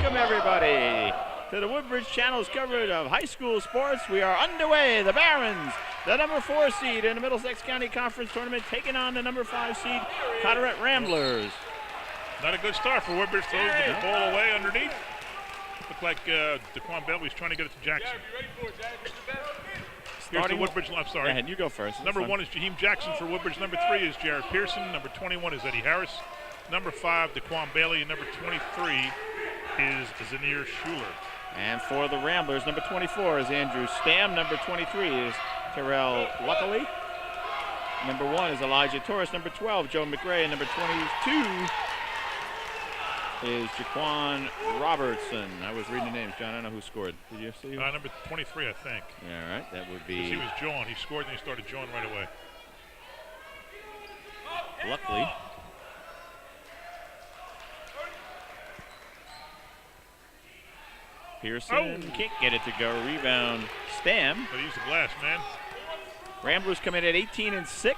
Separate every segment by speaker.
Speaker 1: Welcome, everybody, to the Woodbridge Channel's coverage of high school sports. We are underway. The Barons, the number 4 seed in the Middlesex County Conference Tournament, taking on the number 5 seed Carteret Ramblers.
Speaker 2: Not a good start for Woodbridge. Throws the ball away underneath. Looked like Daquan Bell was trying to get it to Jackson. Here's the Woodbridge. I'm sorry.
Speaker 1: Go ahead, you go first.
Speaker 2: Number 1 is Jaheim Jackson for Woodbridge. Number 3 is Jared Pearson. Number 21 is Eddie Harris. Number 5, Daquan Bailey. And number 23 is Zanier Schuler.
Speaker 1: And for the Ramblers, number 24 is Andrew Stam. Number 23 is Terrell Luckily. Number 1 is Elijah Torres. Number 12, Joe McRae. And number 22 is Jaquan Robertson. I was reading the names, John. I don't know who scored. Did you see?
Speaker 2: Number 23, I think.
Speaker 1: All right, that would be.
Speaker 2: Because he was jawing. He scored and he started jawing right away.
Speaker 1: Luckily. Pearson can't get it to go. Rebound, Stam.
Speaker 2: But he's the glass, man.
Speaker 1: Ramblers come in at 18-6.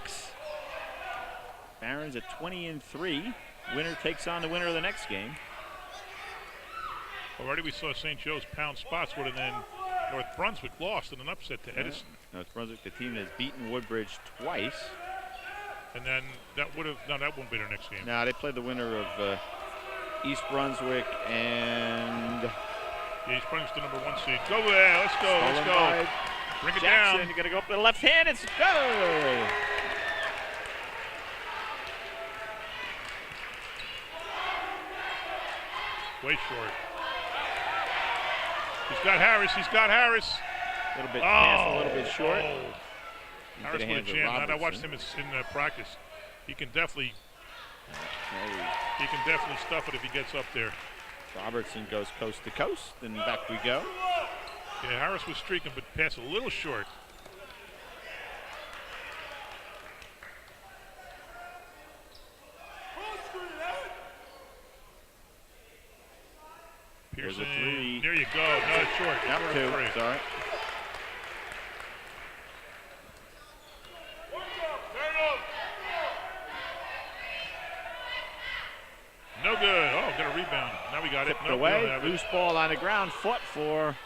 Speaker 1: Barons at 20-3. Winner takes on the winner of the next game.
Speaker 2: Already we saw St. Joe's pound Spotswood, and then North Brunswick lost in an upset to Edison.
Speaker 1: North Brunswick, the team that's beaten Woodbridge twice.
Speaker 2: And then that would have, no, that won't be their next game.
Speaker 1: No, they played the winner of East Brunswick and...
Speaker 2: Yeah, East Brunswick's the number 1 seed. Go there, let's go, let's go. Bring it
Speaker 1: Jackson,
Speaker 2: down.
Speaker 1: You gotta go up to the left hand, it's good!
Speaker 2: Way short. He's got Harris, he's got Harris.
Speaker 1: A little bit past, a little bit short.
Speaker 2: Harris would have jammed. I watched him in practice. He can definitely stuff it if he gets up there.
Speaker 1: Robertson goes coast to coast, and back we go.
Speaker 2: Yeah, Harris was streaking, but passed a little short. Pearson, there you go. No, it's short.
Speaker 1: Number 2, sorry.
Speaker 2: No good. Oh, got a rebound. Now we got it.
Speaker 1: No, away. Loose ball on the ground. Fought for.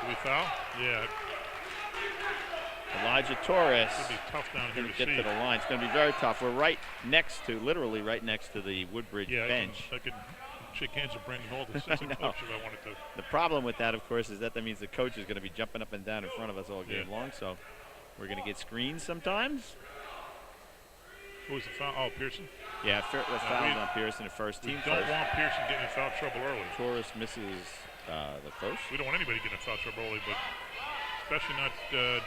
Speaker 2: Did we foul? Yeah.
Speaker 1: Elijah Torres.
Speaker 2: It's going to be tough down here to
Speaker 1: get to the line. It's going to be very tough. We're right next to, literally right next to the Woodbridge bench.
Speaker 2: I could shake hands with Brandon Hall, the assistant coach, if I wanted to.
Speaker 1: The problem with that, of course, is that means the coach is going to be jumping up and down in front of us all game long. So we're going to get screens sometimes.
Speaker 2: Who was the foul? Oh, Pearson?
Speaker 1: Yeah, fouled on Pearson, the first team.
Speaker 2: We don't want Pearson getting in foul trouble early.
Speaker 1: Torres misses the first.
Speaker 2: We don't want anybody getting in foul trouble early, but especially not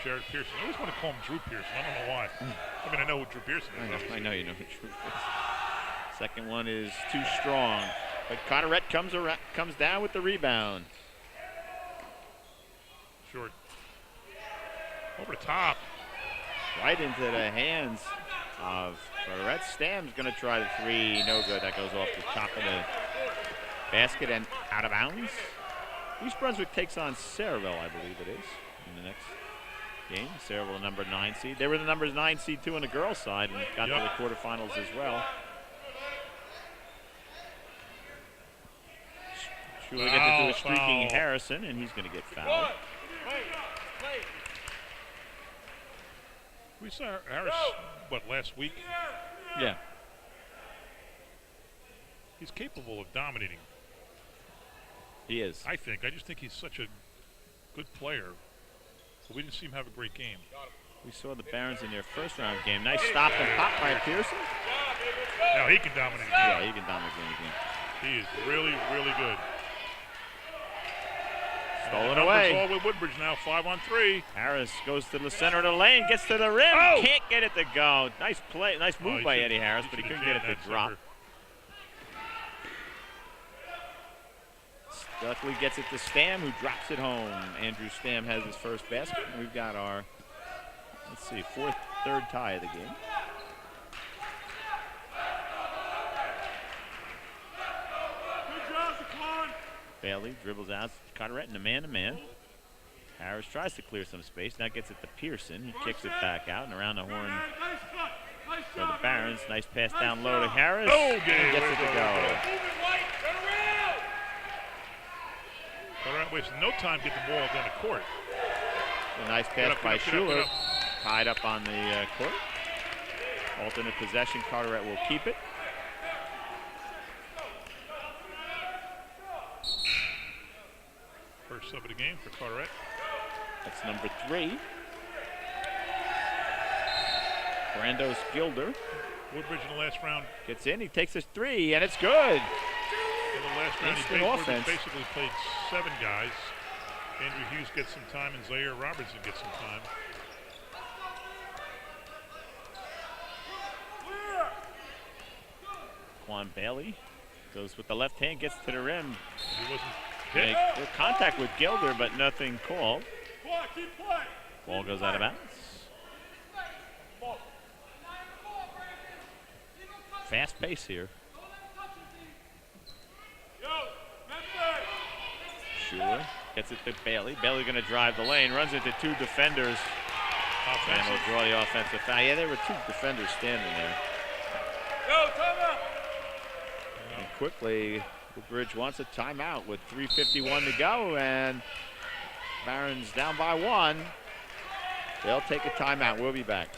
Speaker 2: Jared Pearson. I always want to call him Drew Pearson. I don't know why. I mean, I know who Drew Pearson is.
Speaker 1: I know you know who Drew is. Second one is too strong. But Carteret comes down with the rebound.
Speaker 2: Short. Over the top.
Speaker 1: Right into the hands of Carteret. Stam's going to try the 3. No good. That goes off the top of the basket and out of bounds. East Brunswick takes on Saraville, I believe it is, in the next game. Saraville, number 9 seed. They were the number 9 seed, too, on the girls' side and got to the quarterfinals as well. Schuler gets it to a streaking Harrison, and he's going to get fouled.
Speaker 2: We saw Harris, what, last week?
Speaker 1: Yeah.
Speaker 2: He's capable of dominating.
Speaker 1: He is.
Speaker 2: I think. I just think he's such a good player. But we didn't see him have a great game.
Speaker 1: We saw the Barons in their first round game. Nice stop and pop by Pearson.
Speaker 2: Now he can dominate.
Speaker 1: Yeah, he can dominate any game.
Speaker 2: He is really, really good.
Speaker 1: Stolen away.
Speaker 2: All with Woodbridge now, 5-on-3.
Speaker 1: Harris goes to the center of the lane, gets to the rim, can't get it to go. Nice play, nice move by Eddie Harris, but he couldn't get it to drop. Stuckley gets it to Stam, who drops it home. Andrew Stam has his first basket, and we've got our, let's see, third tie of the game. Bailey dribbles out Carteret in a man-to-man. Harris tries to clear some space. Now gets it to Pearson. He kicks it back out and around the horn for the Barons. Nice pass down low to Harris.
Speaker 2: Oh,
Speaker 1: gets it to go.
Speaker 2: wasting no time getting the ball down the court.
Speaker 1: A nice pass by Schuler. Tied up on the court. Alternate possession, Carteret will keep it.
Speaker 2: First sub of the game for Carteret.
Speaker 1: That's number 3. Brando's Gilder.
Speaker 2: Woodbridge in the last round.
Speaker 1: Gets in, he takes his 3, and it's good.
Speaker 2: In the last round, Woodbridge basically played 7 guys. Andrew Hughes gets some time, and Zaire Robertson gets some time.
Speaker 1: Quan Bailey goes with the left hand, gets to the rim.
Speaker 2: He wasn't hit.
Speaker 1: Make contact with Gilder, but nothing called. Ball goes out of bounds. Fast pace here. Schuler gets it to Bailey. Bailey going to drive the lane, runs into 2 defenders. And will draw the offensive foul. Yeah, there were 2 defenders standing there. And quickly, Woodbridge wants a timeout with 3:51 to go, and Barons down by 1. They'll take a timeout. We'll be back.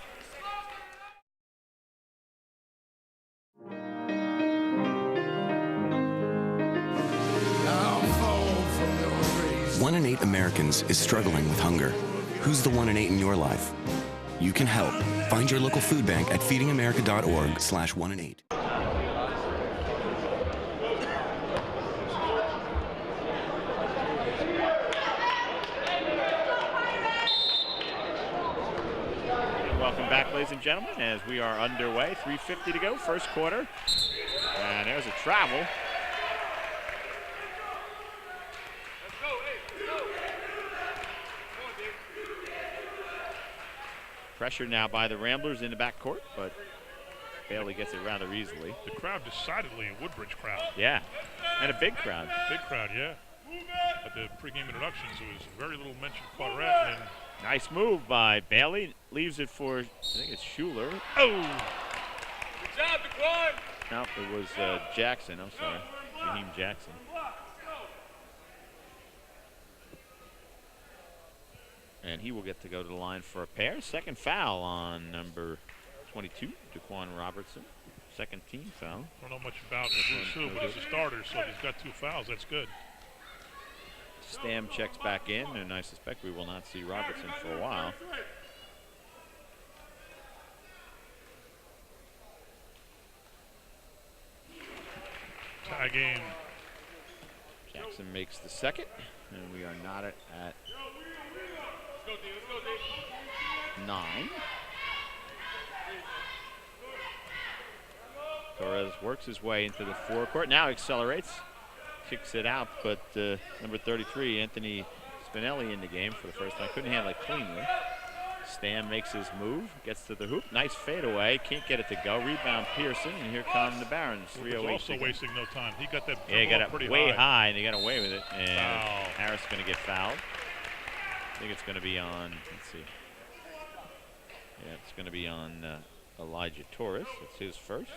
Speaker 3: One in 8 Americans is struggling with hunger. Who's the 1 in 8 in your life? You can help. Find your local food bank at feedingamerica.org/1 in 8.
Speaker 1: Welcome back, ladies and gentlemen, as we are underway. 3:50 to go, first quarter. And there's a travel. Pressure now by the Ramblers in the backcourt, but Bailey gets it rather easily.
Speaker 2: The crowd decidedly a Woodbridge crowd.
Speaker 1: Yeah, and a big crowd.
Speaker 2: Big crowd, yeah. At the pregame introductions, there was very little mention of Carteret. And
Speaker 1: nice move by Bailey. Leaves it for, I think it's Schuler.
Speaker 2: Oh!
Speaker 4: Good job, DeQuan.
Speaker 1: No, it was Jackson. I'm sorry. Raheem Jackson. And he will get to go to the line for a pair. Second foul on number 22, DeQuan Robertson. Second team foul.
Speaker 2: Don't know much about Schuler, but he's a starter, so he's got 2 fouls. That's good.
Speaker 1: Stam checks back in, and I suspect we will not see Robertson for a while.
Speaker 2: Tie game.
Speaker 1: Jackson makes the second, and we are not at 9. Torres works his way into the forecourt. Now accelerates, kicks it out, but number 33, Anthony Spinelli, in the game for the first time. Couldn't handle it cleanly. Stam makes his move, gets to the hoop. Nice fadeaway, can't get it to go. Rebound Pearson, and here come the Barons. 3:08.
Speaker 2: Also wasting no time. He got that
Speaker 1: he got it
Speaker 2: pretty
Speaker 1: way high, and he got away with it. And
Speaker 2: foul.
Speaker 1: Harris going to get fouled. I think it's going to be on, let's see. Yeah, it's going to be on Elijah Torres. It's his first.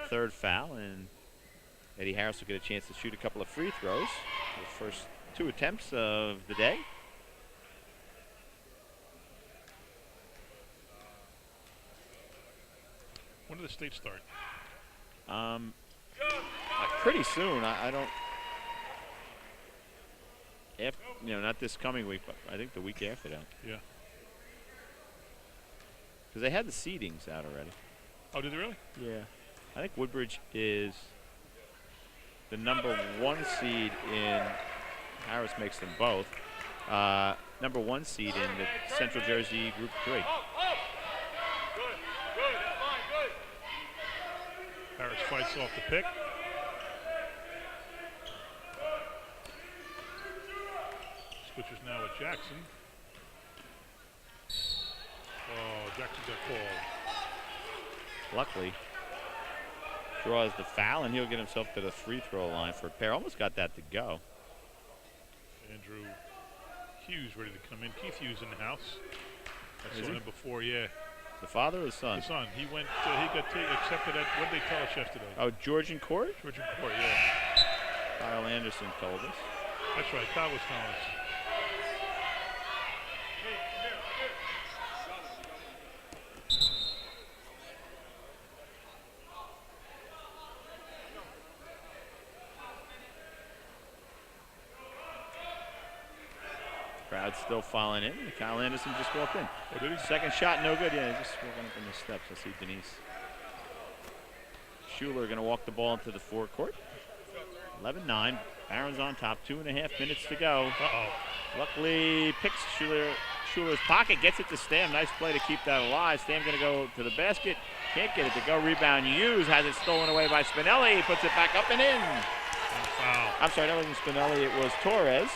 Speaker 1: Third foul, and Eddie Harris will get a chance to shoot a couple of free throws. The first 2 attempts of the day.
Speaker 2: When did the state start?
Speaker 1: Pretty soon. I don't. Not this coming week, but I think the week after that.
Speaker 2: Yeah.
Speaker 1: Because they had the seedings out already.
Speaker 2: Oh, did they really?
Speaker 1: Yeah. I think Woodbridge is the number 1 seed in. Harris makes them both. Number 1 seed in the Central Jersey Group 3.
Speaker 2: Harris fights off the pick. Switches now with Jackson. Oh, Jackson got called.
Speaker 1: Luckily, draws the foul, and he'll get himself to the free throw line for a pair. Almost got that to go.
Speaker 2: Andrew Hughes ready to come in. Keith Hughes in the house. I
Speaker 1: Is
Speaker 2: saw
Speaker 1: he?
Speaker 2: him before, yeah.
Speaker 1: The father or the son?
Speaker 2: The son. He went. He got accepted at. What did they tell us yesterday?
Speaker 1: Oh, Georgian Court?
Speaker 2: Georgian Court, yeah.
Speaker 1: Kyle Anderson told us.
Speaker 2: That's right, Todd was telling us.
Speaker 1: Crowd's still falling in. Kyle Anderson just walked in.
Speaker 2: Oh, did he?
Speaker 1: Second shot, no good. Yeah, just walking up in the steps. I see Denise. Schuler going to walk the ball into the forecourt. 11-9. Barron's on top. 2.5 minutes to go.
Speaker 2: Uh-oh.
Speaker 1: Luckily, picks Schuler's pocket, gets it to Stam. Nice play to keep that alive. Stam going to go to the basket. Can't get it to go. Rebound Hughes has it stolen away by Spinelli. He puts it back up and in.
Speaker 2: Foul.
Speaker 1: I'm sorry, that wasn't Spinelli. It was Torres.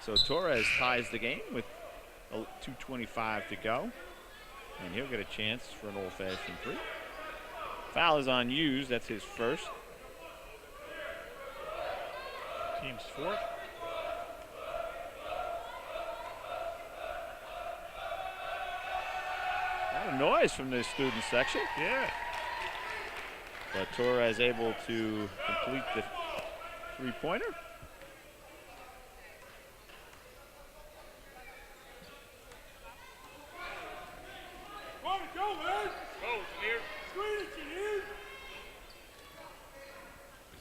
Speaker 1: So Torres ties the game with 2:25 to go. And he'll get a chance for an old-fashioned three. Foul is on Hughes. That's his first.
Speaker 2: Team's fourth.
Speaker 1: A lot of noise from the student section.
Speaker 2: Yeah.
Speaker 1: But Torres able to complete the three-pointer.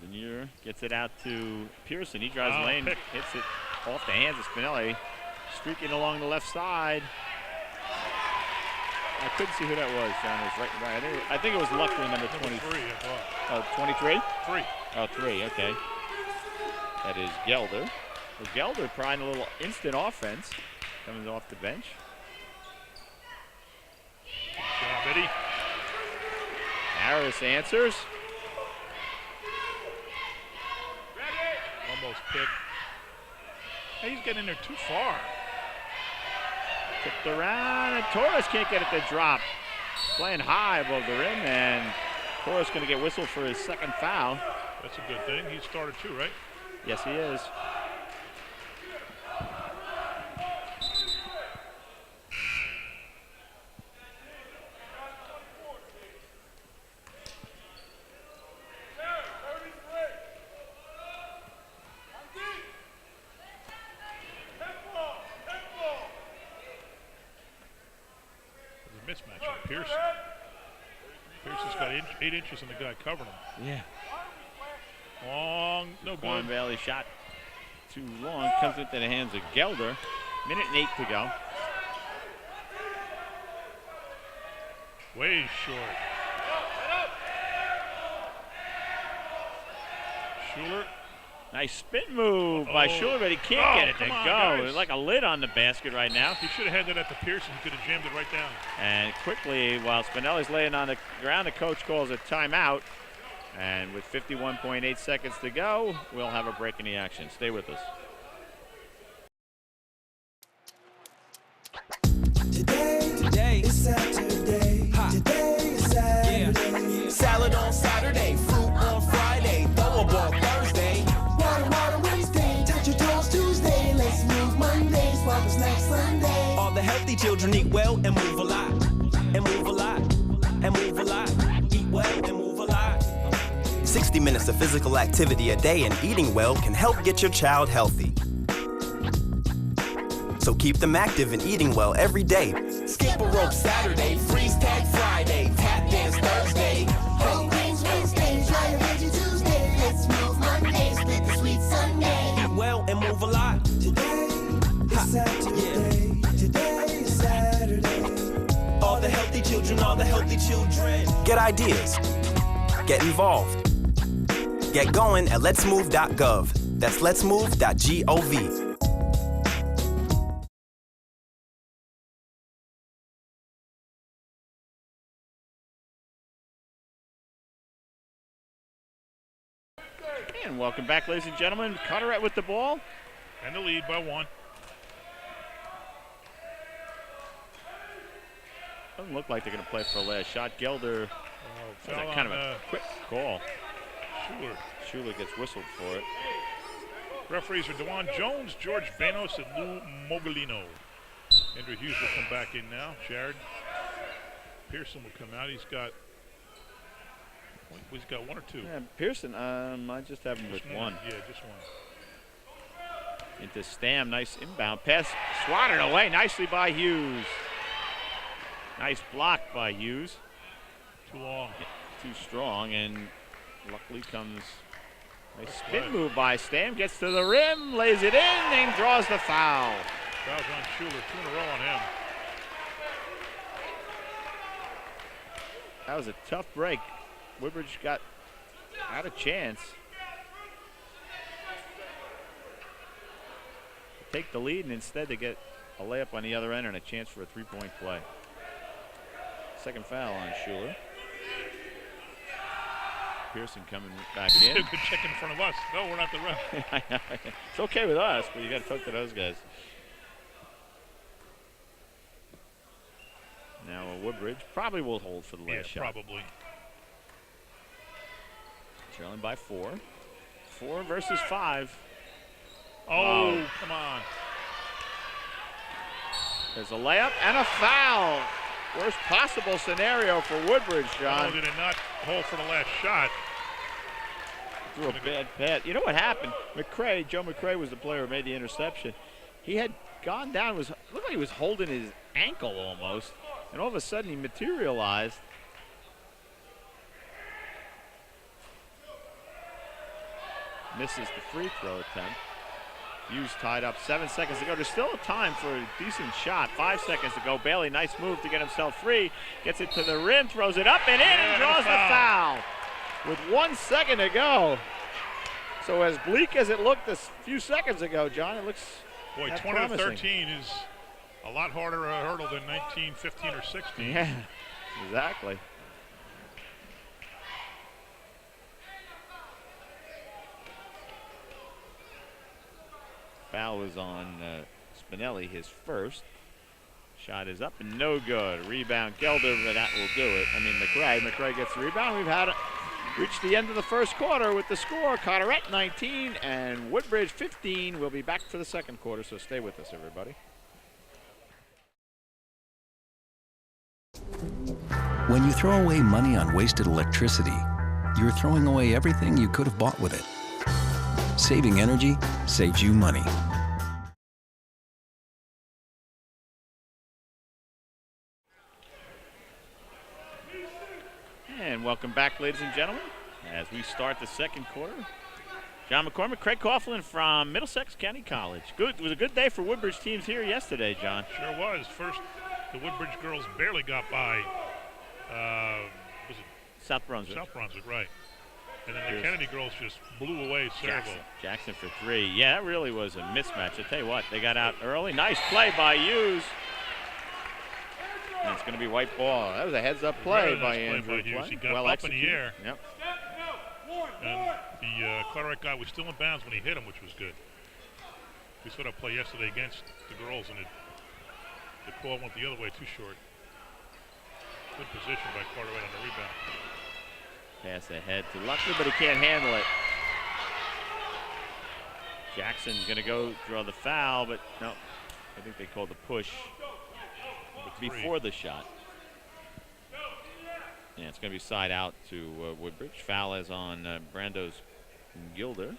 Speaker 1: Zanier gets it out to Pearson. He drives the lane, hits it off the hands of Spinelli. Streaking along the left side. I couldn't see who that was, John. It was right. I think it was Luckman, number 23. 23?
Speaker 2: 3.
Speaker 1: Oh, 3, okay. That is Gelder. Well, Gelder trying a little instant offense. Coming off the bench.
Speaker 2: Good job, Eddie.
Speaker 1: Harris answers.
Speaker 2: Almost picked. Hey, he's getting in there too far.
Speaker 1: Tipped around, and Torres can't get it to drop. Playing high above the rim, and Torres going to get whistled for his second foul.
Speaker 2: That's a good thing. He started too, right?
Speaker 1: Yes, he is.
Speaker 2: Mismatch on Pearson. Pearson's got 8 inches on the guy covering him.
Speaker 1: Yeah.
Speaker 2: Long, no
Speaker 1: Quan
Speaker 2: good.
Speaker 1: Valley shot too long. Comes into the hands of Gelder. 1:08 to go.
Speaker 2: Way short. Schuler.
Speaker 1: Nice spin move by Schuler, but he can't get it to go.
Speaker 2: Guys.
Speaker 1: There's like a lid on the basket right now.
Speaker 2: He should have had that at the Pearson. He could have jammed it right down.
Speaker 1: And quickly, while Spinelli's laying on the ground, the coach calls a timeout. And with 51.8 seconds to go, we'll have a break in the action. Stay with us.
Speaker 5: Today is Saturday. Today is Saturday. Salad on Saturday, fruit on Friday, throw a ball Thursday. Water Wednesday, touch your toes Tuesday. Let's move Monday, swap snacks Sunday. All the healthy children eat well and move a lot. And move a lot. And move a lot. Eat well and move a lot. 60 minutes of physical activity a day and eating well can help get your child healthy. So keep them active and eating well every day. Skip a rope Saturday, freeze tag Friday, tap dance Thursday. Whole grains Wednesday, dry your veggie Tuesday. Let's move Monday, split the sweet Sunday. Eat well and move a lot. Today is Saturday. Yeah. Today is Saturday. All the healthy children, all the healthy children. Get ideas. Get involved. Get going at letsmove.gov. That's letsmove.gov.
Speaker 1: And welcome back, ladies and gentlemen. Carteret with the ball.
Speaker 2: And the lead by 1.
Speaker 1: Doesn't look like they're going to play for the last shot. Gelder,
Speaker 2: Foul
Speaker 1: that's kind of a quick call.
Speaker 2: Schuler.
Speaker 1: Schuler gets whistled for it.
Speaker 2: Referees are Dewan Jones, George Vanos, and Lou Mogolino. Andrew Hughes will come back in now. Jared Pearson will come out. He's got He's got one or two.
Speaker 1: Yeah, Pearson, I just have him with one.
Speaker 2: Yeah, just one.
Speaker 1: Into Stam, nice inbound pass, swatted away nicely by Hughes. Nice block by Hughes.
Speaker 2: Too long.
Speaker 1: Too strong, and luckily comes a spin move by Stam, gets to the rim, lays it in, and draws the foul.
Speaker 2: Foul's on Schuler, 2 in a row on him.
Speaker 1: That was a tough break. Woodbridge had a chance to take the lead, and instead they get a layup on the other end and a chance for a three-point play. Second foul on Schuler. Pearson coming back in.
Speaker 2: Good check in front of us. No, we're not the ref.
Speaker 1: I know. It's okay with us, but you got to talk to those guys. Now Woodbridge probably will hold for the last shot.
Speaker 2: Probably.
Speaker 1: Trailing by 4. 4 versus 5.
Speaker 2: Oh, come on.
Speaker 1: There's a layup and a foul. Worst possible scenario for Woodbridge, John.
Speaker 2: Oh, did it not hold for the last shot?
Speaker 1: Threw a bad pass. You know what happened? Joe McCray was the player who made the interception. He had gone down, looked like he was holding his ankle almost, and all of a sudden he materialized. Misses the free throw attempt. Hughes tied up, 7 seconds to go. There's still time for a decent shot. 5 seconds to go. Bailey, nice move to get himself free. Gets it to the rim, throws it up and in, and draws the foul. With 1 second to go. So as bleak as it looked a few seconds ago, John, it looks
Speaker 2: Boy, 20
Speaker 1: promising.
Speaker 2: to 13 is a lot harder a hurdle than 19, 15, or 16.
Speaker 1: Yeah, exactly. Foul was on Spinelli, his first. Shot is up and no good. Rebound, Gelder, but that will do it. I mean, McCray gets the rebound. We've reached the end of the first quarter with the score. Carteret 19 and Woodbridge 15. We'll be back for the second quarter, so stay with us, everybody.
Speaker 6: When you throw away money on wasted electricity, you're throwing away everything you could have bought with it. Saving energy saves you money.
Speaker 1: And welcome back, ladies and gentlemen, as we start the second quarter. John McCormick, Craig Coughlin from Middlesex County College. It was a good day for Woodbridge teams here yesterday, John.
Speaker 2: Sure was. First, the Woodbridge girls barely got by. Was it
Speaker 1: South Brunswick?
Speaker 2: South Brunswick, right. And then the Kennedy girls just blew away Centerville.
Speaker 1: Jackson for 3. Yeah, that really was a mismatch. I tell you what, they got out early. Nice play by Hughes. And it's going to be white ball. That was a heads-up play by Andrew.
Speaker 2: Hughes. He got
Speaker 1: well
Speaker 2: up
Speaker 1: executed.
Speaker 2: in the air.
Speaker 1: Yep.
Speaker 2: And the Carteret guy was still in bounds when he hit him, which was good. We saw that play yesterday against the girls, and the call went the other way, too short. Good position by Carteret on the rebound.
Speaker 1: Pass ahead to Luckner, but he can't handle it. Jackson's going to go draw the foul, but no. I think they called the push before the shot. Yeah, it's going to be side out to Woodbridge. Foul is on Brando's Gilder.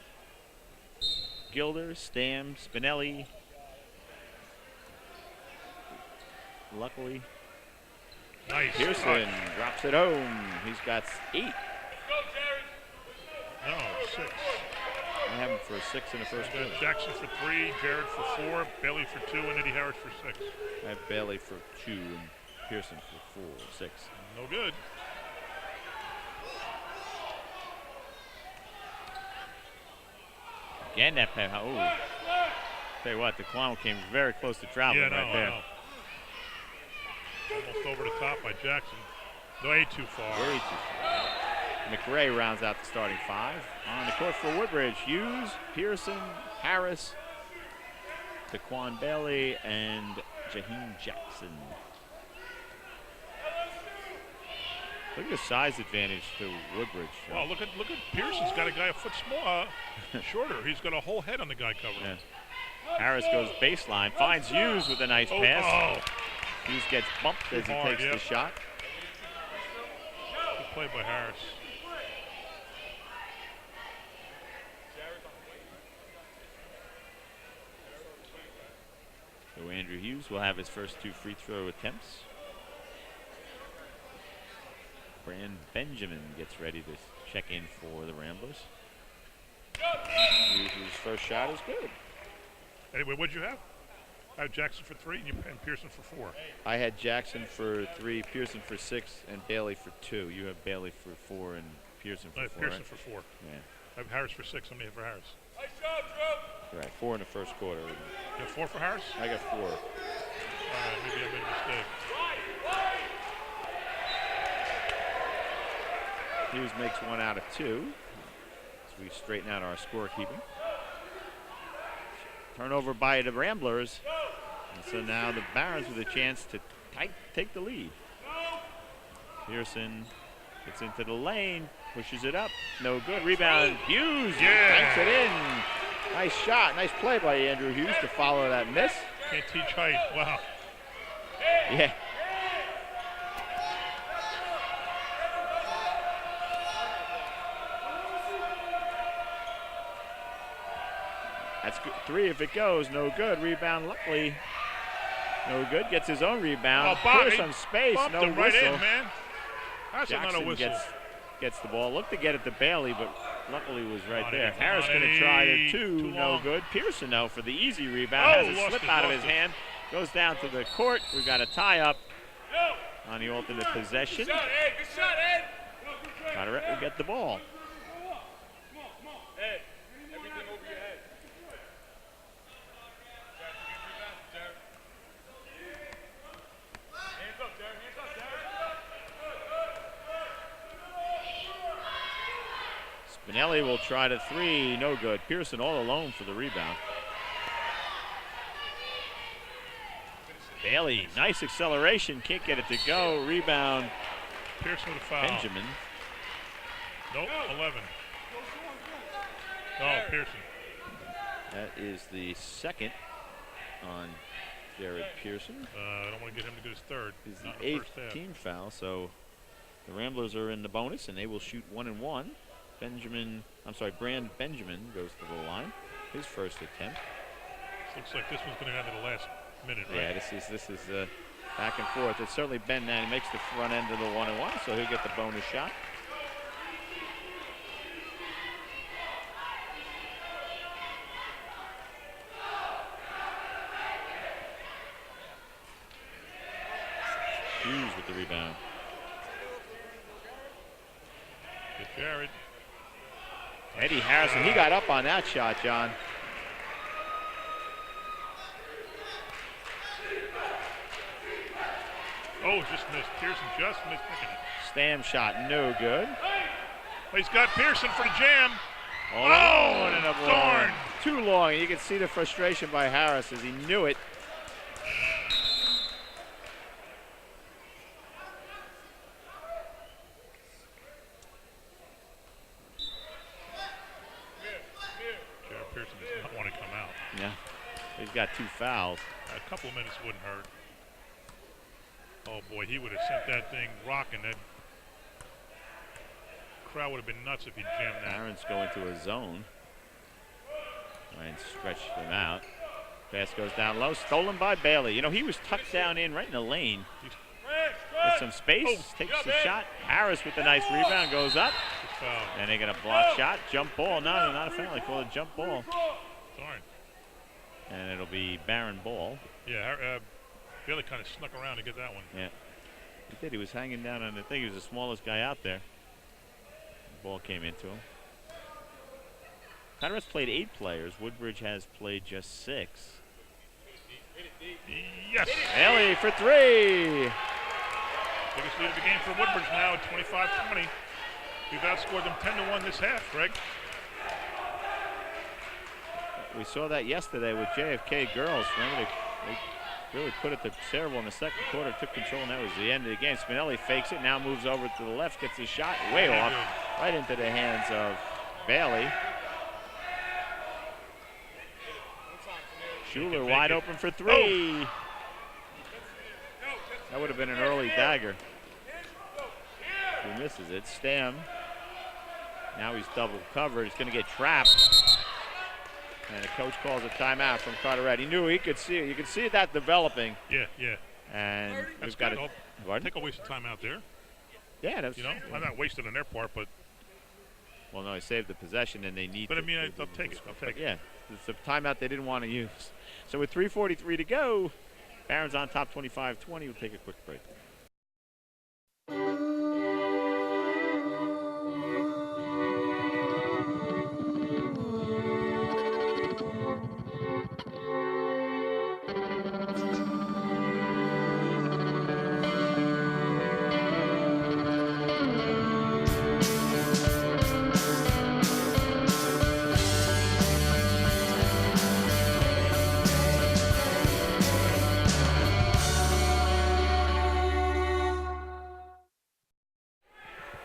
Speaker 1: Stam, Spinelli. Luckily,
Speaker 2: nice.
Speaker 1: Pearson drops it home. He's got 8.
Speaker 2: No, 6.
Speaker 1: I have him for 6 in the first quarter.
Speaker 2: Jackson for 3, Jared for 4, Bailey for 2, and Eddie Harris for 6.
Speaker 1: I have Bailey for 2 and Pearson for 4, 6.
Speaker 2: No good.
Speaker 1: Again, that pass. Oh. Tell you what, the Quamo came very close to traveling right there.
Speaker 2: Almost over the top by Jackson. Way too far.
Speaker 1: Way too far. McRae rounds out the starting 5. On the court for Woodbridge, Hughes, Pearson, Harris, Daquan Bailey, and Jaheim Jackson. Look at the size advantage to Woodbridge.
Speaker 2: Well, look at Pearson's got a guy a foot shorter. He's got a whole head on the guy covering.
Speaker 1: Yeah. Harris goes baseline, finds Hughes with a nice pass. Hughes gets bumped as he takes the shot.
Speaker 2: Good play by Harris.
Speaker 1: Hughes will have his first 2 free throw attempts. Brand Benjamin gets ready to check in for the Ramblers. Hughes' first shot is good.
Speaker 2: Anyway, what'd you have? I had Jackson for 3 and Pearson for 4.
Speaker 1: I had Jackson for 3, Pearson for 6, and Bailey for 2. You have Bailey for 4 and Pearson for 4.
Speaker 2: Pearson
Speaker 1: right?
Speaker 2: for 4.
Speaker 1: Yeah.
Speaker 2: I have Harris for 6. How many have for Harris?
Speaker 4: Nice job, Drew.
Speaker 1: Right, 4 in the first quarter.
Speaker 2: You have 4 for Harris?
Speaker 1: I got 4.
Speaker 2: Maybe I made a mistake.
Speaker 1: Hughes makes 1 out of 2 as we straighten out our scorekeeping. Turnover by the Ramblers. And so now the Barons with a chance to take the lead. Pearson gets into the lane, pushes it up. No good. Rebound. Hughes banks it in. Nice shot. Nice play by Andrew Hughes to follow that miss.
Speaker 2: Can't teach height. Wow.
Speaker 1: Yeah. That's good. 3 if it goes. No good. Rebound, luckily. No good. Gets his own rebound. Clears some space. No whistle.
Speaker 2: Right in, man. That's
Speaker 1: Jackson
Speaker 2: not a whistle.
Speaker 1: Gets the ball. Looked to get it to Bailey, but luckily was right there.
Speaker 2: Come
Speaker 1: Harris
Speaker 2: on,
Speaker 1: going to
Speaker 2: Eddie.
Speaker 1: try it
Speaker 2: Too
Speaker 1: too. No
Speaker 2: long.
Speaker 1: good. Pearson, though, for the easy rebound. Has a slip out of his hand. Goes down to the court. We've got a tie-up on the alternate possession.
Speaker 4: Good shot, Ed. Good shot, Ed.
Speaker 1: Carteret will get the ball.
Speaker 4: Ed, everything over your head. Hands up, Derek. Hands up, Derek.
Speaker 1: Spinelli will try to 3. No good. Pearson all alone for the rebound. Bailey, nice acceleration. Can't get it to go. Rebound.
Speaker 2: Pearson with a foul.
Speaker 1: Benjamin.
Speaker 2: Nope, 11. Oh, Pearson.
Speaker 1: That is the second on Jared Pearson.
Speaker 2: I don't want to get him to get his 3rd.
Speaker 1: Is the
Speaker 2: Not in the
Speaker 1: 8th
Speaker 2: first half.
Speaker 1: team foul, so the Ramblers are in the bonus, and they will shoot 1 and 1. Brand Benjamin goes to the line. His first attempt.
Speaker 2: Looks like this one's going to go to the last minute, right?
Speaker 1: Yeah, this is back and forth. It's certainly Ben now. He makes the front end of the 1 and 1, so he'll get the bonus shot. Hughes with the rebound.
Speaker 2: Good Jared.
Speaker 1: Eddie Harrison, he got up on that shot, John.
Speaker 2: Oh, just missed. Pearson just missed picking it.
Speaker 1: Stam shot, no good.
Speaker 2: He's got Pearson for the jam.
Speaker 1: Oh, and a
Speaker 2: darn.
Speaker 1: Too long. You can see the frustration by Harris as he knew it.
Speaker 2: Jared Pearson does not want to come out.
Speaker 1: Yeah, he's got 2 fouls.
Speaker 2: A couple of minutes wouldn't hurt. Oh boy, he would have sent that thing rocking. That crowd would have been nuts if he jammed that.
Speaker 1: Barons go into a zone. Try and stretch them out. Pass goes down low, stolen by Bailey. You know, he was tucked down in right in the lane. With some space, takes the shot. Harris with the nice rebound, goes up. And they get a block shot, jump ball. No, not a foul. They call it a jump ball.
Speaker 2: Darn.
Speaker 1: And it'll be Barron ball.
Speaker 2: Yeah, Bailey kind of snuck around to get that one.
Speaker 1: Yeah, he did. He was hanging down on the thing. He was the smallest guy out there. The ball came into him. Carteret's played 8 players. Woodbridge has played just 6.
Speaker 2: Yes.
Speaker 1: Bailey for 3.
Speaker 2: Biggest lead of the game for Woodbridge now at 25-20. We've outscored them 10-1 this half, Greg.
Speaker 1: We saw that yesterday with JFK girls. Remember, they really put it to Cerebral in the second quarter, took control, and that was the end of the game. Spinelli fakes it, now moves over to the left, gets his shot way off, right into the hands of Bailey. Schuler wide open for 3. Oh. That would have been an early dagger. He misses it. Stam. Now he's double covered. He's going to get trapped. And the coach calls a timeout from Carteret. He knew he could see it. You could see that developing.
Speaker 2: Yeah, yeah.
Speaker 1: And
Speaker 2: That's
Speaker 1: we've got
Speaker 2: good.
Speaker 1: to
Speaker 2: Take a waste of time out there.
Speaker 1: Yeah, that's,
Speaker 2: you know, I'm not wasting on their part, but.
Speaker 1: Well, no, he saved the possession, and they need.
Speaker 2: But
Speaker 1: to,
Speaker 2: I mean, I'll take it. I'll take it.
Speaker 1: Yeah, it's a timeout they didn't want to use. So with 3:43 to go, Barons on top 25-20. We'll take a quick break.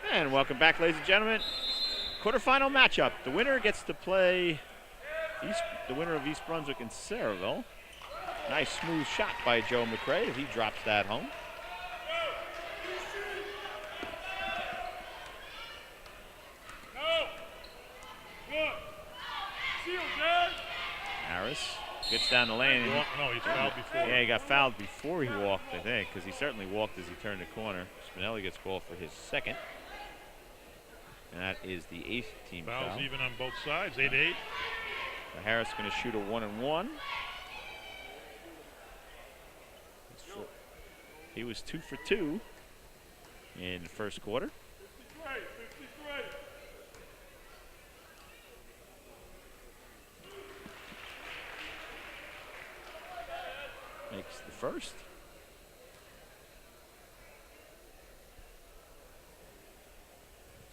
Speaker 1: And welcome back, ladies and gentlemen. Quarterfinal matchup. The winner gets to play the winner of East Brunswick and Saraville. Nice smooth shot by Joe McRae. He drops that home. Harris gets down the lane.
Speaker 2: No, he's fouled before.
Speaker 1: Yeah, he got fouled before he walked, I think, because he certainly walked as he turned the corner. Spinelli gets called for his second. And that is the 8th team foul.
Speaker 2: Fouls even on both sides, 8-8.
Speaker 1: So Harris going to shoot a 1-and-1. He was 2 for 2 in the first quarter. Makes the first.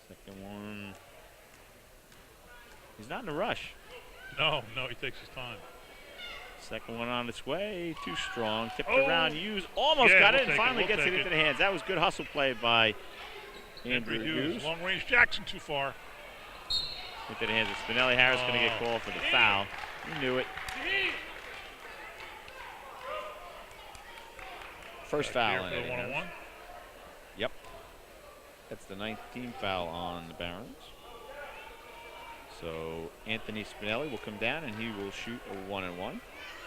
Speaker 1: Second one. He's not in a rush.
Speaker 2: No, he takes his time.
Speaker 1: Second one on its way. Too strong. Tipped around. Hughes almost got it and finally gets it into the hands. That was good hustle play by Andrew Hughes.
Speaker 2: Long range Jackson too far.
Speaker 1: Into the hands of Spinelli. Harris going to get called for the foul. He knew it. First foul.
Speaker 2: For the 1-on-1.
Speaker 1: Yep. That's the 9th team foul on the Barons. So Anthony Spinelli will come down and he will shoot a 1-and-1.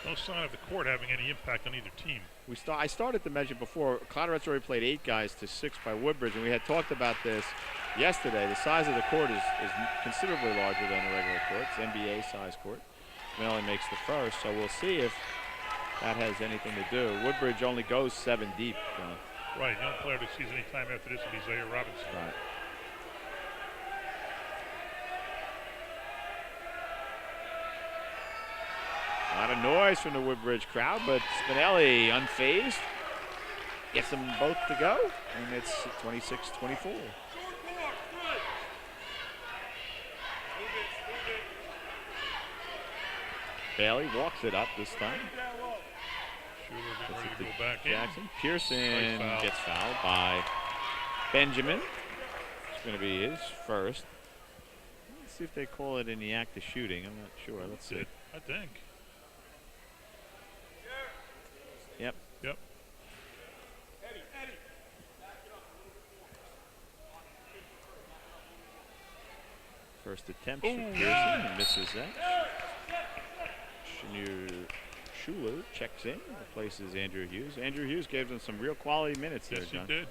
Speaker 2: No sign of the court having any impact on either team.
Speaker 1: I started the measure before. Carteret's already played 8 guys to 6 by Woodbridge, and we had talked about this yesterday. The size of the court is considerably larger than the regular court. It's NBA size court. Spinelli makes the first, so we'll see if that has anything to do. Woodbridge only goes 7 deep.
Speaker 2: Right, the only player that sees any time after this will be Zaire Robinson.
Speaker 1: Right. A lot of noise from the Woodbridge crowd, but Spinelli unfazed. Gets them both to go, and it's 26-24. Bailey walks it up this time.
Speaker 2: Schuler getting ready to go back
Speaker 1: Jackson.
Speaker 2: in.
Speaker 1: Pearson
Speaker 2: Foul.
Speaker 1: gets fouled by Benjamin. It's going to be his first. Let's see if they call it in the act of shooting. I'm not sure. Let's see.
Speaker 2: I think.
Speaker 1: Yep.
Speaker 2: Yep.
Speaker 1: First attempt for Pearson and misses that. Schuler checks in, replaces Andrew Hughes. Andrew Hughes gave them some real quality minutes there,
Speaker 2: Yes,
Speaker 1: John.
Speaker 2: he did.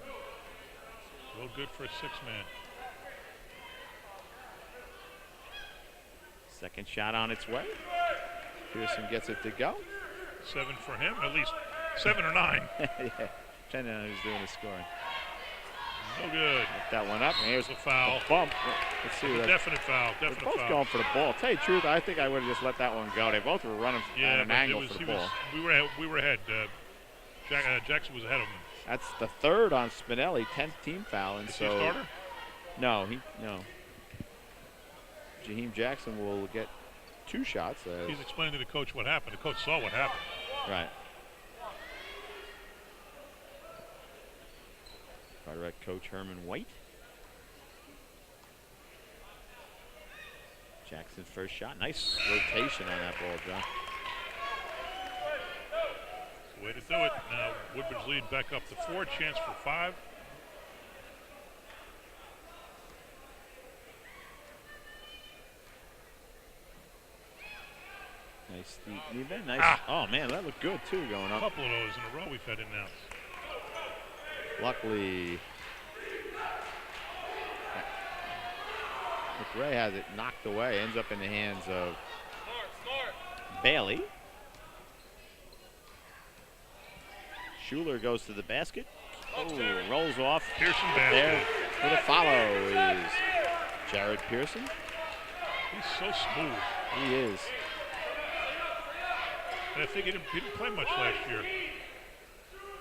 Speaker 2: Real good for a 6-man.
Speaker 1: Second shot on its way. Pearson gets it to go.
Speaker 2: 7 for him, at least 7 or 9.
Speaker 1: Yeah, depending on who's doing the scoring.
Speaker 2: No good.
Speaker 1: Lift that one up. And here's
Speaker 2: a foul.
Speaker 1: Bump. Let's see.
Speaker 2: Definite foul.
Speaker 1: They're
Speaker 2: Definite
Speaker 1: both
Speaker 2: foul.
Speaker 1: going for the ball. Tell you the truth, I think I would have just let that one go. They both were running at an angle for the ball.
Speaker 2: We were ahead. Jackson was ahead of him.
Speaker 1: That's the 3rd on Spinelli, 10th team foul, and
Speaker 2: Is
Speaker 1: so
Speaker 2: he a starter?
Speaker 1: no. Jaheim Jackson will get 2 shots.
Speaker 2: He's explaining to the coach what happened. The coach saw what happened.
Speaker 1: Right. Carteret coach Herman White. Jackson's first shot. Nice rotation on that ball, John.
Speaker 2: That's the way to do it. Now Woodbridge lead back up to 4. Chance for 5.
Speaker 1: Nice deep knee bend. Nice. Oh, man, that looked good, too, going
Speaker 2: A
Speaker 1: up.
Speaker 2: couple of those in a row we've had announced.
Speaker 1: Luckily, McRae has it knocked away. Ends up in the hands of Bailey. Schuler goes to the basket. Oh, rolls off.
Speaker 2: Pearson
Speaker 1: There
Speaker 2: basket.
Speaker 1: for the follow is Jared Pearson.
Speaker 2: He's so smooth.
Speaker 1: He is.
Speaker 2: And I think he didn't play much last year.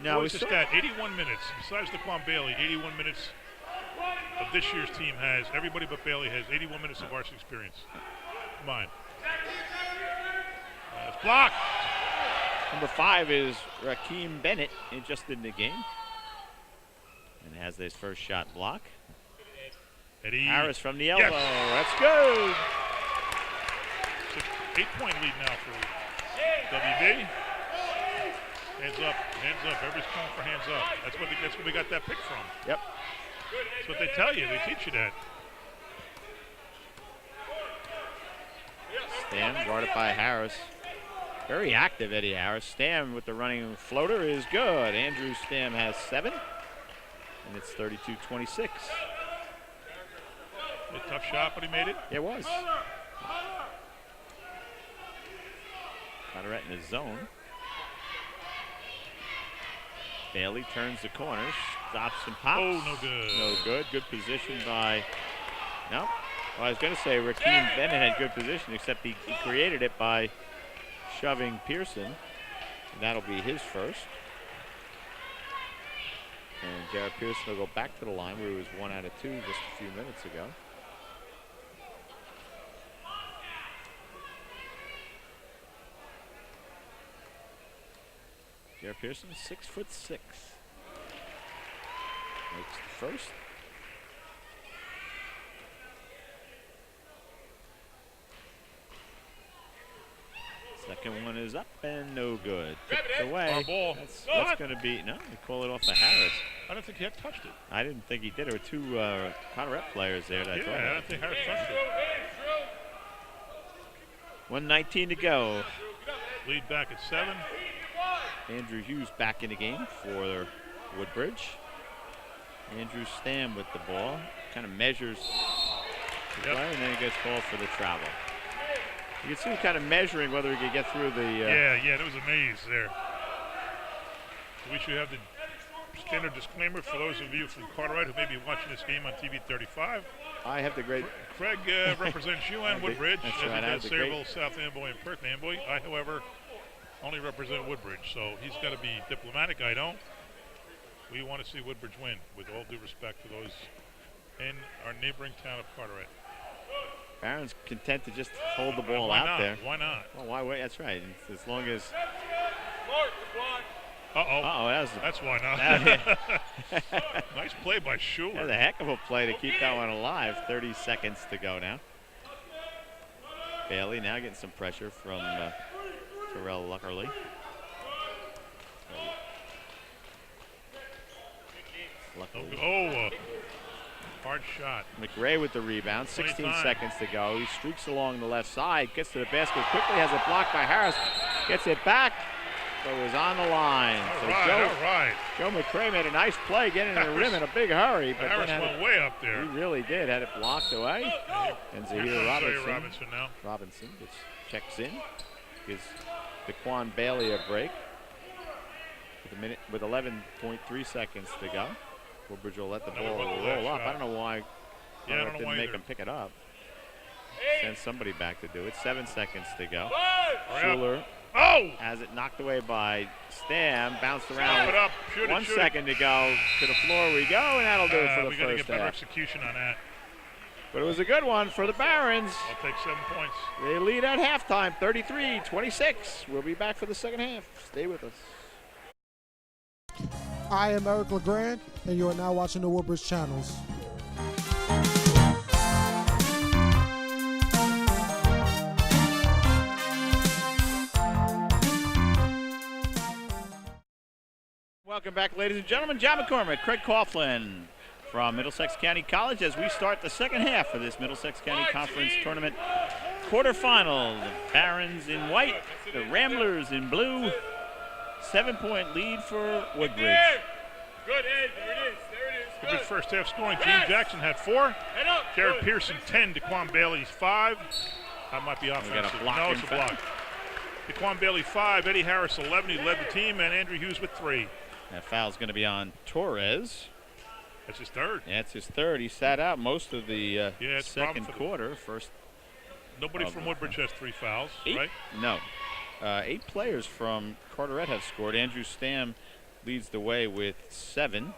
Speaker 1: No,
Speaker 2: What's the stat? 81 minutes. Besides Daquan Bailey, 81 minutes of this year's team has. Everybody but Bailey has 81 minutes of varsity experience. Come on. It's blocked.
Speaker 1: Number 5 is Rakeem Bennett, just in the game. And has his first shot block.
Speaker 2: Eddie.
Speaker 1: Harris from the elbow.
Speaker 2: Yes.
Speaker 1: That's good.
Speaker 2: It's an 8-point lead now for WB. Hands up, hands up. Everybody's calling for hands up. That's what we got that pick from.
Speaker 1: Yep.
Speaker 2: That's what they tell you. They teach you that.
Speaker 1: Stam guarded by Harris. Very active, Eddie Harris. Stam with the running floater is good. Andrew Stam has 7, and it's 32-26.
Speaker 2: A tough shot, but he made it.
Speaker 1: It was. Carteret in the zone. Bailey turns the corner, stops and pops.
Speaker 2: Oh, no good.
Speaker 1: No good. Good position by. No. Well, I was going to say Rakeem Bennett had good position, except he created it by shoving Pearson. And that'll be his first. And Jared Pearson will go back to the line where he was 1 out of 2 just a few minutes ago. Jared Pearson, 6'6". Makes the first. Second one is up and no good. Tipped away.
Speaker 2: Our ball.
Speaker 1: That's going to be, no, they call it off to Harris.
Speaker 2: I don't think he had touched it.
Speaker 1: I didn't think he did. There were 2 Carteret players there that
Speaker 2: Yeah,
Speaker 1: thought
Speaker 2: I don't think Harris touched it.
Speaker 1: 1:19 to go.
Speaker 2: Lead back at 7.
Speaker 1: Andrew Hughes back in the game for Woodbridge. Andrew Stam with the ball. Kind of measures the play, and then he gets called for the travel. You can see him kind of measuring whether he could get through the...
Speaker 2: Yeah, there was a maze there. We should have the standard disclaimer for those of you from Carteret who may be watching this game on TV 35.
Speaker 1: I have the great...
Speaker 2: Craig represents you and Woodbridge,
Speaker 1: That's
Speaker 2: as
Speaker 1: right, I
Speaker 2: he
Speaker 1: have
Speaker 2: does
Speaker 1: the great-
Speaker 2: Sayreville, South Amboy, and Perth Amboy. I, however, only represent Woodbridge, so he's got to be diplomatic. I don't. We want to see Woodbridge win, with all due respect to those in our neighboring town of Carteret.
Speaker 1: Barron's content to just hold the ball
Speaker 2: Why
Speaker 1: out
Speaker 2: not?
Speaker 1: there.
Speaker 2: Why not?
Speaker 1: Well, why wait? That's right. As long as...
Speaker 2: Uh-oh. That's why not. Nice play by Schuler.
Speaker 1: That's a heck of a play to keep that one alive. 30 seconds to go now. Bailey now getting some pressure from Terrell Luckerly.
Speaker 2: Hard shot.
Speaker 1: McRae with the rebound. 16
Speaker 2: 25.
Speaker 1: seconds to go. He streaks along the left side, gets to the basket quickly, has it blocked by Harris, gets it back, so it was on the line.
Speaker 2: All right.
Speaker 1: Joe McRae made a nice play getting to the rim in a big hurry, but
Speaker 2: Harris
Speaker 1: then
Speaker 2: went way up there.
Speaker 1: he really did, had it blocked away. And Zahir
Speaker 2: Robinson now.
Speaker 1: Robinson gets checks in, gives Daquan Bailey a break with 11.3 seconds to go. Woodbridge will let the ball roll up. I don't know why didn't make him pick it up. Send somebody back to do it. 7 seconds to go. Schuler has it knocked away by Stam. Bounced around.
Speaker 2: Shoot
Speaker 1: 1 second to go. To the floor we go, and that'll do it for the
Speaker 2: we got to
Speaker 1: first
Speaker 2: get better
Speaker 1: half.
Speaker 2: execution on that.
Speaker 1: But it was a good one for the Barons.
Speaker 2: I'll take 7 points.
Speaker 1: They lead at halftime, 33-26. We'll be back for the second half. Stay with us.
Speaker 7: I am Eric LeGrand, and you are now watching the Woodbridge Channels.
Speaker 1: Welcome back, ladies and gentlemen. John McCormick, Craig Coughlin from Middlesex County College as we start the second half of this Middlesex County Conference Tournament quarterfinal. The Barons in white, the Ramblers in blue. 7-point lead for Woodbridge.
Speaker 4: Good, Ed. There it is. There it is.
Speaker 2: Woodbridge first half scoring. Gene Jackson had 4.
Speaker 4: Head up.
Speaker 2: Jared
Speaker 4: Good.
Speaker 2: Pearson 10. DeQuan Bailey 5. That might be
Speaker 1: got a
Speaker 2: offensive.
Speaker 1: block
Speaker 2: No,
Speaker 1: in
Speaker 2: it's a
Speaker 1: foul.
Speaker 2: block. DeQuan Bailey 5. Eddie Harris 11. He led the team, and Andrew Hughes with 3.
Speaker 1: That foul's going to be on Torres.
Speaker 2: That's his 3rd.
Speaker 1: That's his 3rd. He sat out most of the
Speaker 2: it's a problem
Speaker 1: second
Speaker 2: for the-
Speaker 1: quarter. First,
Speaker 2: Nobody from Woodbridge has 3 fouls,
Speaker 1: 8?
Speaker 2: right?
Speaker 1: No. 8 players from Carteret have scored. Andrew Stam leads the way with 7.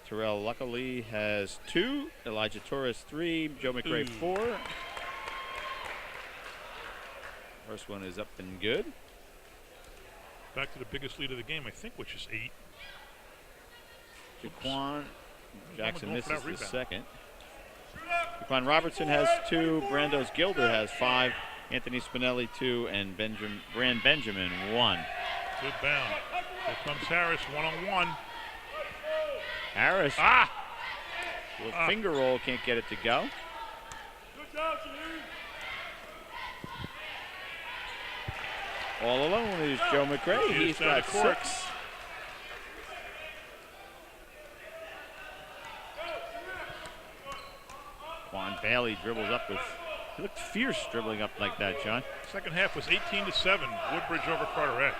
Speaker 1: Terrell Luckily has 2. Elijah Torres 3. Joe McRae 4. First one is up and good.
Speaker 2: Back to the biggest lead of the game, I think, which is 8.
Speaker 1: Jaquan Jackson
Speaker 2: going for
Speaker 1: misses
Speaker 2: that
Speaker 1: the
Speaker 2: rebound.
Speaker 1: second. Jaquan Robertson has 2. Brandos Gilder has 5. Anthony Spinelli 2. And Brand Benjamin 1.
Speaker 2: Good bound. Here comes Harris, 1-on-1.
Speaker 1: Harris
Speaker 2: Ah!
Speaker 1: with finger roll, can't get it to go.
Speaker 4: Good job, Shannon.
Speaker 1: All alone is Joe McRae.
Speaker 2: He's
Speaker 1: He's
Speaker 2: down
Speaker 1: got
Speaker 2: the court.
Speaker 1: 6. Quan Bailey dribbles up with, he looked fierce dribbling up like that, John.
Speaker 2: Second half was 18-7. Woodbridge over Carteret.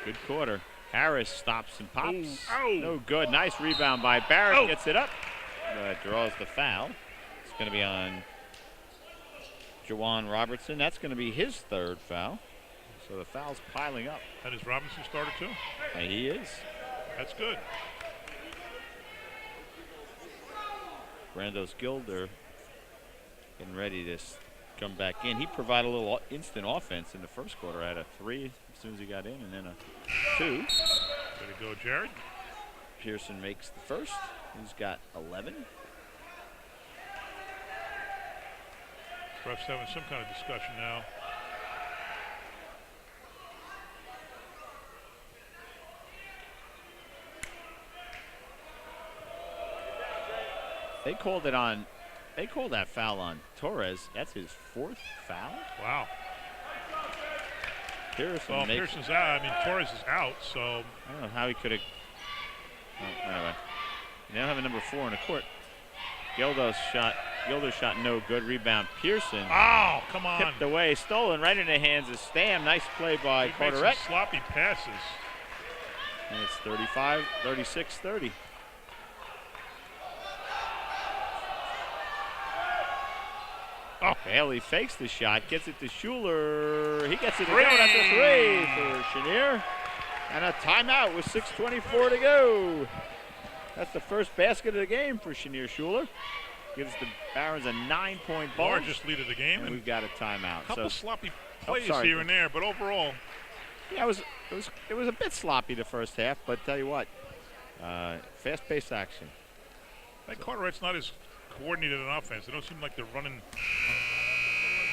Speaker 1: Good quarter. Harris stops and pops.
Speaker 2: Ooh, ow.
Speaker 1: No good. Nice rebound by Barrett.
Speaker 2: Oh.
Speaker 1: Gets it up. Draws the foul. It's going to be on Jawan Robertson. That's going to be his 3rd foul. So the foul's piling up.
Speaker 2: That is Robinson started too.
Speaker 1: And he is.
Speaker 2: That's good.
Speaker 1: Brandos Gilder getting ready to come back in. He provided a little instant offense in the first quarter. Had a 3 as soon as he got in, and then a 2.
Speaker 2: Way to go, Jared.
Speaker 1: Pearson makes the first. He's got 11.
Speaker 2: Refs having some kind of discussion now.
Speaker 1: They called that foul on Torres. That's his 4th foul.
Speaker 2: Wow.
Speaker 1: Pearson
Speaker 2: Well,
Speaker 1: makes.
Speaker 2: Pearson's out. I mean, Torres is out, so
Speaker 1: I don't know how he could have. Oh, anyway, they don't have a number 4 in the court. Gilder's shot no good. Rebound Pearson.
Speaker 2: oh, come on.
Speaker 1: Tipped away, stolen right into the hands of Stam. Nice play by
Speaker 2: He made some
Speaker 1: Carteret.
Speaker 2: sloppy passes.
Speaker 1: And it's 36-30.
Speaker 2: Oh.
Speaker 1: Bailey fakes the shot, gets it to Schuler. He gets it to go.
Speaker 2: Three.
Speaker 1: That's a 3 for Chenier. And a timeout with 6:24 to go. That's the first basket of the game for Chenier Schuler. Gives the Barons a 9-point ball.
Speaker 2: Largest lead of the game.
Speaker 1: And we've got a timeout.
Speaker 2: A couple sloppy plays
Speaker 1: sorry.
Speaker 2: here and there, but overall,
Speaker 1: Yeah, it was a bit sloppy the first half, but tell you what, fast-paced action.
Speaker 2: that Carteret's not as coordinated on offense. They don't seem like they're running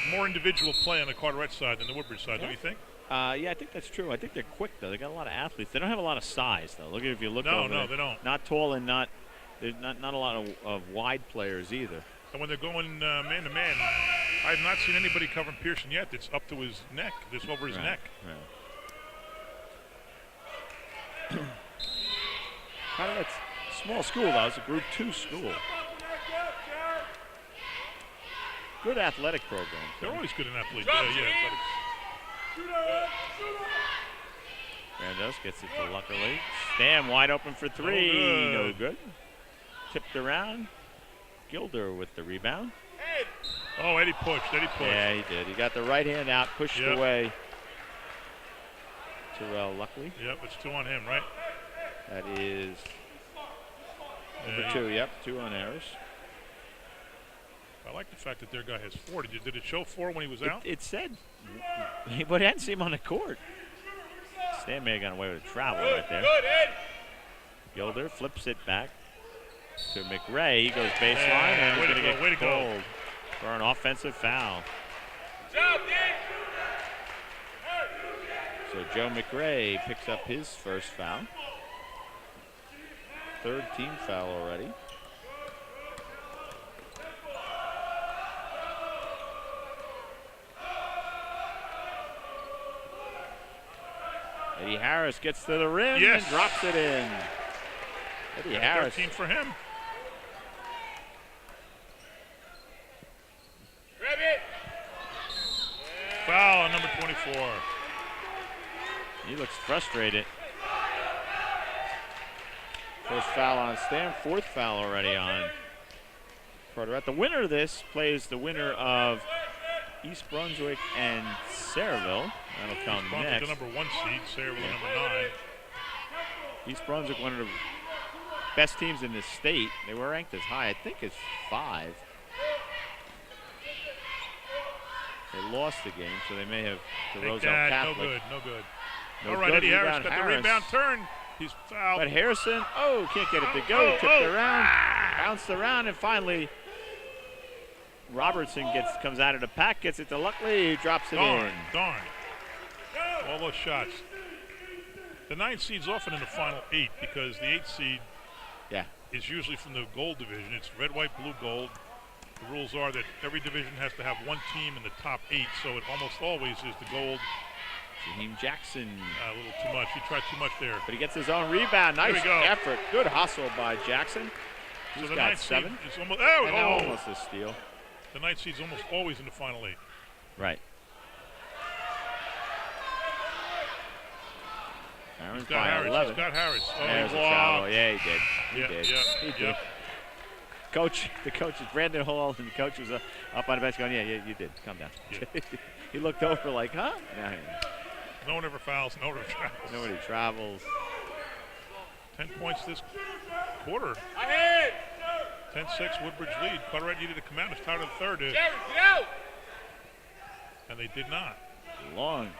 Speaker 2: more individual play on the Carteret side than the Woodbridge side, don't you think?
Speaker 1: Yeah, I think that's true. I think they're quick, though. They got a lot of athletes. They don't have a lot of size, though. Look at if you look over
Speaker 2: No,
Speaker 1: there.
Speaker 2: they don't.
Speaker 1: Not tall and there's not a lot of wide players either.
Speaker 2: And when they're going man-to-man, I have not seen anybody covering Pearson yet that's up to his neck, that's over his neck.
Speaker 1: Right. Carteret's small school, though. It's a Group 2 school. Good athletic program.
Speaker 2: They're always good in athletics.
Speaker 4: Drop,
Speaker 2: Yeah, athletics.
Speaker 1: Brandos gets it to Luckily. Stam wide open for 3. No good. Tipped around. Gilder with the rebound.
Speaker 2: Oh, Eddie pushed.
Speaker 1: Yeah, he did. He got the right hand out, pushed
Speaker 2: Yep.
Speaker 1: away. Terrell Luckily.
Speaker 2: Yep, it's 2 on him, right?
Speaker 1: That is
Speaker 2: Yeah,
Speaker 1: number 2. Yep, 2 on Harris.
Speaker 2: I like the fact that their guy has 4. Did it show 4 when he was out?
Speaker 1: It said, but I hadn't seen him on the court. Stam may have gone away with a travel right there.
Speaker 4: Good, Ed.
Speaker 1: Gilder flips it back to McRae. He goes baseline
Speaker 2: Yeah,
Speaker 1: and
Speaker 2: way
Speaker 1: he's
Speaker 2: to
Speaker 1: going to
Speaker 2: go, way
Speaker 1: get
Speaker 2: to go.
Speaker 1: called for an offensive foul.
Speaker 4: Job, Dave.
Speaker 1: So Joe McRae picks up his first foul. 3rd team foul already. Eddie Harris gets to the rim
Speaker 2: Yes.
Speaker 1: and drops it in. Eddie Harris.
Speaker 2: 13 for him.
Speaker 4: Grab it.
Speaker 2: Foul on number 24.
Speaker 1: He looks frustrated. First foul on Stam, fourth foul already on Carteret. The winner of this plays the winner of East Brunswick and Sayreville. That'll come next.
Speaker 2: The number 1 seed, Sayreville the number 9.
Speaker 1: East Brunswick, one of the best teams in this state. They were ranked as high, I think it's 5. They lost the game, so they may have the
Speaker 2: Take
Speaker 1: Roselle
Speaker 2: that.
Speaker 1: Catholic.
Speaker 2: No good.
Speaker 1: No
Speaker 2: All right,
Speaker 1: good.
Speaker 2: Eddie Harris
Speaker 1: Rebound,
Speaker 2: got the
Speaker 1: Harris.
Speaker 2: rebound turn. He's fouled.
Speaker 1: But Harrison, can't get it to go. Tipped around, bounced around, and finally Robertson comes out of the pack, gets it to Luckley, drops it in.
Speaker 2: Darn. All those shots. The 9 seed's often in the final 8 because the 8 seed is usually from the gold division. It's red, white, blue, gold. The rules are that every division has to have one team in the top 8, so it almost always is the gold.
Speaker 1: Jaheim Jackson.
Speaker 2: A little too much. He tried too much there.
Speaker 1: But he gets his own rebound. Nice effort. Good hustle by Jackson. He's
Speaker 2: So the
Speaker 1: got
Speaker 2: 9 seed
Speaker 1: 7.
Speaker 2: is almost,
Speaker 1: Almost a steal.
Speaker 2: The 9 seed's almost always in the final 8.
Speaker 1: Right.
Speaker 2: He's got Harris.
Speaker 1: 11.
Speaker 2: He's got Harris.
Speaker 1: There's a travel. Yeah, he did. He did. Coach, the coach is Brandon Hall, and the coach was up on the bench going, yeah, you did. Calm down.
Speaker 2: Yeah.
Speaker 1: He looked over like, huh?
Speaker 2: No one ever fouls. No one ever travels.
Speaker 1: Nobody travels.
Speaker 2: 10 points this quarter. 10-6 Woodbridge lead. Carteret needed to come out. It's tied of the third.
Speaker 4: Jared, get out.
Speaker 2: And they did not.
Speaker 1: Long,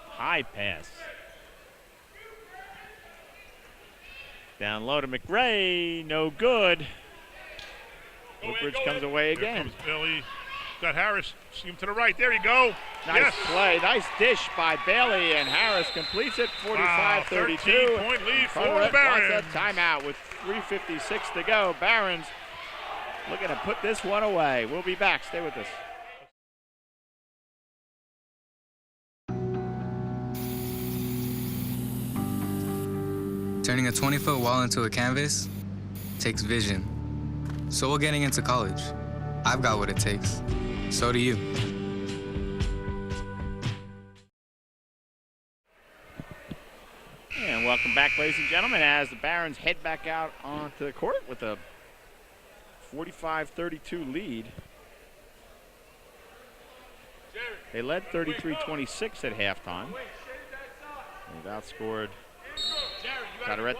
Speaker 1: high pass. Down low to McRae. No good. Woodbridge comes away
Speaker 2: Here
Speaker 1: again.
Speaker 2: comes Bailey. Got Harris. See him to the right. There you go.
Speaker 1: Nice play. Nice dish by Bailey, and Harris completes it. 45-32.
Speaker 2: 13-point lead for
Speaker 1: Carteret
Speaker 2: Barrons.
Speaker 1: wants a timeout with 3:56 to go. Barrons looking to put this one away. We'll be back. Stay with us.
Speaker 8: Turning a 20-foot wall into a canvas takes vision. So will getting into college. I've got what it takes. So do you.
Speaker 1: And welcome back, ladies and gentlemen, as the Barons head back out onto the court with a 45-32 lead. They led 33-26 at halftime. They've outscored Carteret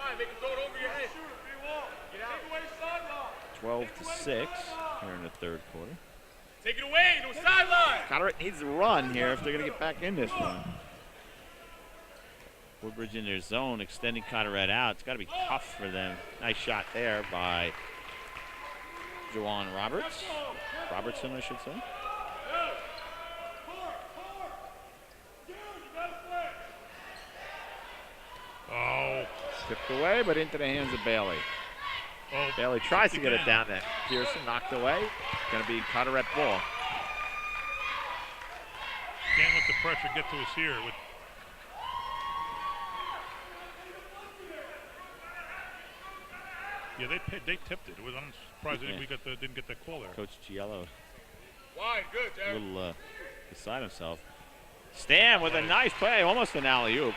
Speaker 1: 12-6 here in the third quarter.
Speaker 4: Take it away, no sideline.
Speaker 1: Carteret needs to run here if they're going to get back in this one. Woodbridge in their zone, extending Carteret out. It's got to be tough for them. Nice shot there by Juwan Robertson, I should say. Tipped away, but into the hands of Bailey. Bailey tries to get it down there. Pearson knocked away. Going to be Carteret ball.
Speaker 2: Can't let the pressure get to us here. Yeah, they tipped it. I'm surprised we didn't get that call there.
Speaker 1: Coach Giello.
Speaker 4: Wide, good,
Speaker 1: A
Speaker 4: Jared.
Speaker 1: little beside himself. Stan with a nice play, almost an alley-oop.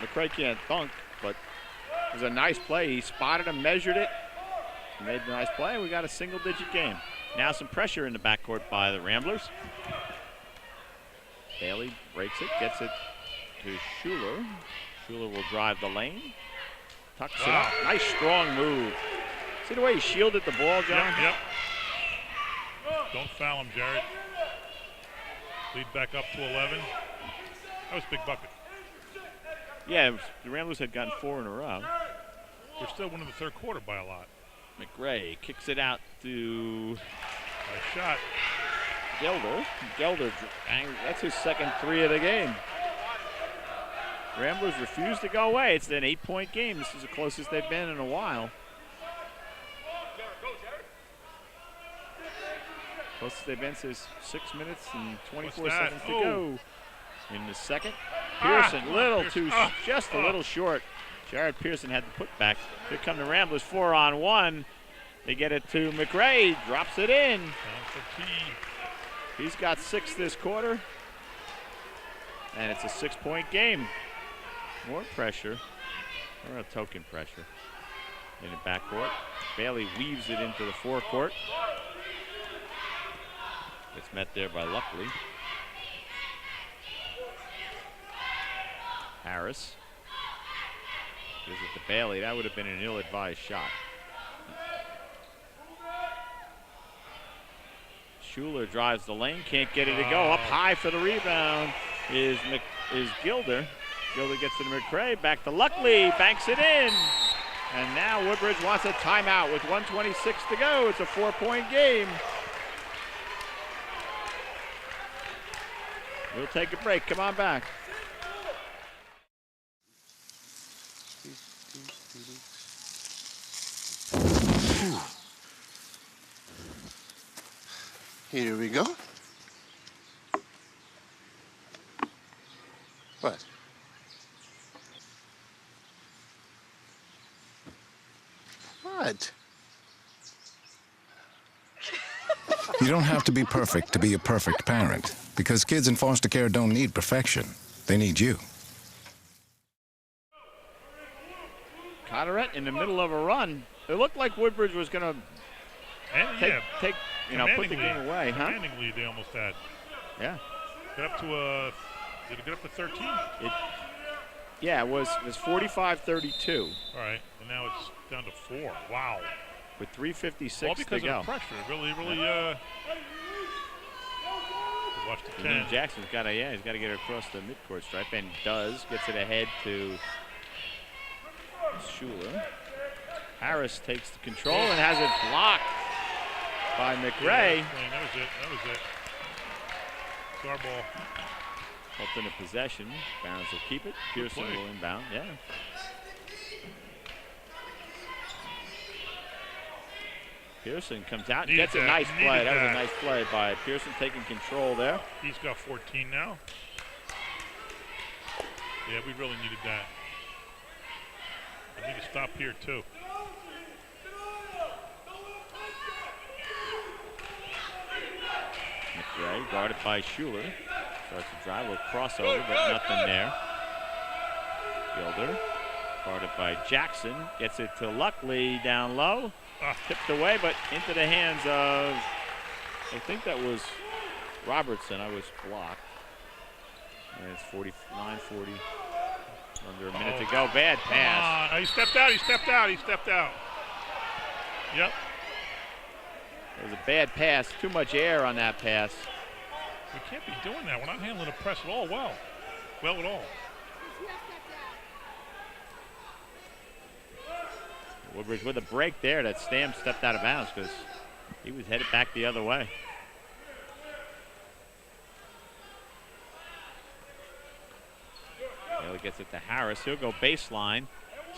Speaker 1: McRae can't dunk, but it was a nice play. He spotted him, measured it, made a nice play. We got a single-digit game. Now some pressure in the backcourt by the Ramblers. Bailey breaks it, gets it to Schuler. Schuler will drive the lane. Tucks it up. Nice strong move. See the way he shielded the ball, John?
Speaker 2: Yep. Don't foul him, Jared. Lead back up to 11. That was a big bucket.
Speaker 1: Yeah, the Ramblers had gotten 4 in a row.
Speaker 2: We're still winning the third quarter by a lot.
Speaker 1: McRae kicks it out to
Speaker 2: Nice shot.
Speaker 1: Gelder, that's his second 3 of the game. Ramblers refuse to go away. It's an 8-point game. This is the closest they've been in a while. Closest they've been since 6 minutes and 24 seconds to go. in the second. Pearson, just a little short. Jared Pearson had the putback. Here come the Ramblers, 4-on-1. They get it to McRae, drops it in. He's got 6 this quarter. And it's a 6-point game. More pressure, or a token pressure in the backcourt. Bailey weaves it into the forecourt. It's met there by Luckley. Harris gives it to Bailey. That would have been an ill-advised shot. Schuler drives the lane, can't get it to go. Up high for the rebound is Gilder. Gilder gets it to McRae, back to Luckley, banks it in. And now Woodbridge wants a timeout with 1:26 to go. It's a 4-point game. We'll take a break. Come on back.
Speaker 9: Here we go. What? What?
Speaker 10: You don't have to be perfect to be a perfect parent, because kids in foster care don't need perfection. They need you.
Speaker 1: Carteret in the middle of a run. It looked like Woodbridge was going to take put the game away, huh?
Speaker 2: Commanding lead they almost had.
Speaker 1: Yeah.
Speaker 2: Got up to did it get up to 13?
Speaker 1: Yeah, it was 45-32.
Speaker 2: All right, and now it's down to 4. Wow.
Speaker 1: With 3:56
Speaker 2: all because
Speaker 1: to go.
Speaker 2: of the pressure. Really, watch the 10.
Speaker 1: Jackson's got to, he's got to get it across the midcourt stripe, and does. Gets it ahead to Schuler. Harris takes the control and has it blocked by McRae.
Speaker 2: Yeah, that was it. It's our ball.
Speaker 1: Alternate possession. Barrons will keep it. Pearson will inbound. Yeah. Pearson comes out and gets a nice play. That was a nice play by Pearson, taking control there.
Speaker 2: He's got 14 now. Yeah, we really needed that. I need to stop here too.
Speaker 1: McRae guarded by Schuler. Starts to drive, a crossover, but nothing there. Gilder guarded by Jackson. Gets it to Luckley down low. Tipped away, but into the hands of, I think that was Robertson. I was blocked. And it's 49-40. Under a minute to go. Bad pass.
Speaker 2: He stepped out. Yep.
Speaker 1: It was a bad pass. Too much air on that pass.
Speaker 2: We can't be doing that. We're not handling the press at all well at all.
Speaker 1: Woodbridge with a break there. That Stam stepped out of bounds because he was headed back the other way. Bailey gets it to Harris. He'll go baseline.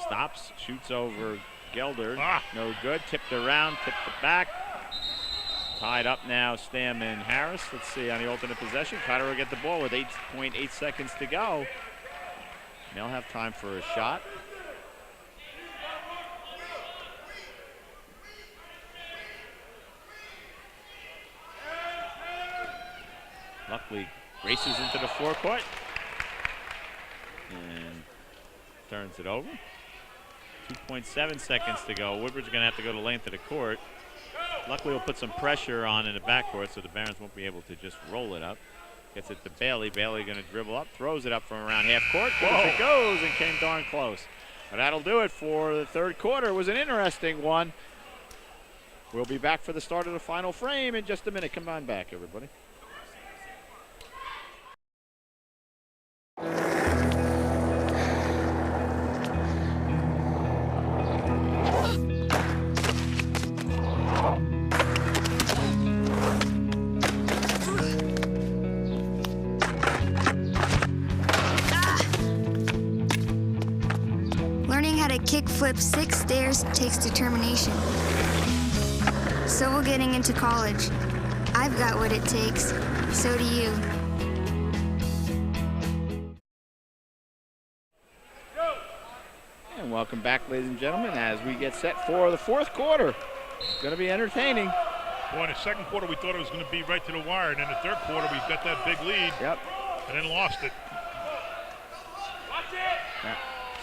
Speaker 1: Stops, shoots over Gelder. No good. Tipped around, tipped it back. Tied up now, Stam and Harris. Let's see on the alternate possession. Carter will get the ball with 8.8 seconds to go. They'll have time for a shot. Luckley races into the forecourt and turns it over. 2.7 seconds to go. Woodbridge is going to have to go the length of the court. Luckley will put some pressure on in the backcourt so the Barons won't be able to just roll it up. Gets it to Bailey. Bailey going to dribble up, throws it up from around half court. It goes and came darn close. But that'll do it for the third quarter. It was an interesting one. We'll be back for the start of the final frame in just a minute. Come on back, everybody.
Speaker 11: Learning how to kickflip 6 stairs takes determination. So will getting into college. I've got what it takes. So do you.
Speaker 1: Welcome back, ladies and gentlemen, as we get set for the fourth quarter. It's going to be entertaining.
Speaker 2: Boy, in the second quarter, we thought it was going to be right to the wire. And in the third quarter, we got that big lead.
Speaker 1: Yep.
Speaker 2: And then lost it.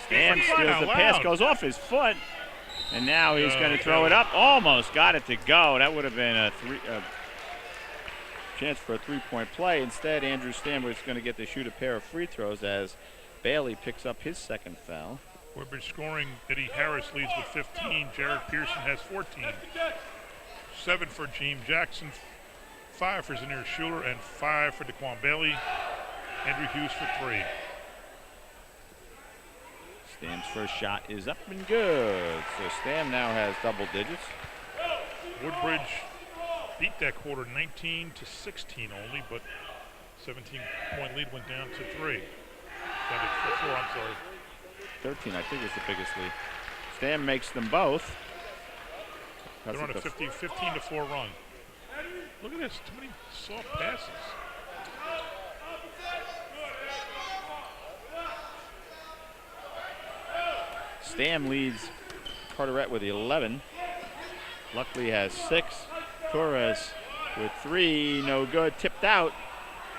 Speaker 1: Stam steals the pass, goes off his foot. And now he's going to throw it up. Almost got it to go. That would have been a chance for a three-point play. Instead, Andrew Stam was going to get to shoot a pair of free throws as Bailey picks up his second foul.
Speaker 2: Woodbridge scoring. Eddie Harris leads with 15. Jared Pearson has 14. 7 for James Jackson, 5 for Zanir Schuler, and 5 for DeQuan Bailey. Andrew Hughes for 3.
Speaker 1: Stam's first shot is up and good. So Stam now has double digits.
Speaker 2: Woodbridge beat that quarter 19-16 only, but 17-point lead went down to 3. Down to 4, I'm sorry.
Speaker 1: 13, I think, is the biggest lead. Stam makes them both.
Speaker 2: They're on a 15-4 run. Look at this, too many soft passes.
Speaker 1: Stam leads Carteret with 11. Luckily has 6. Torres with 3, no good, tipped out.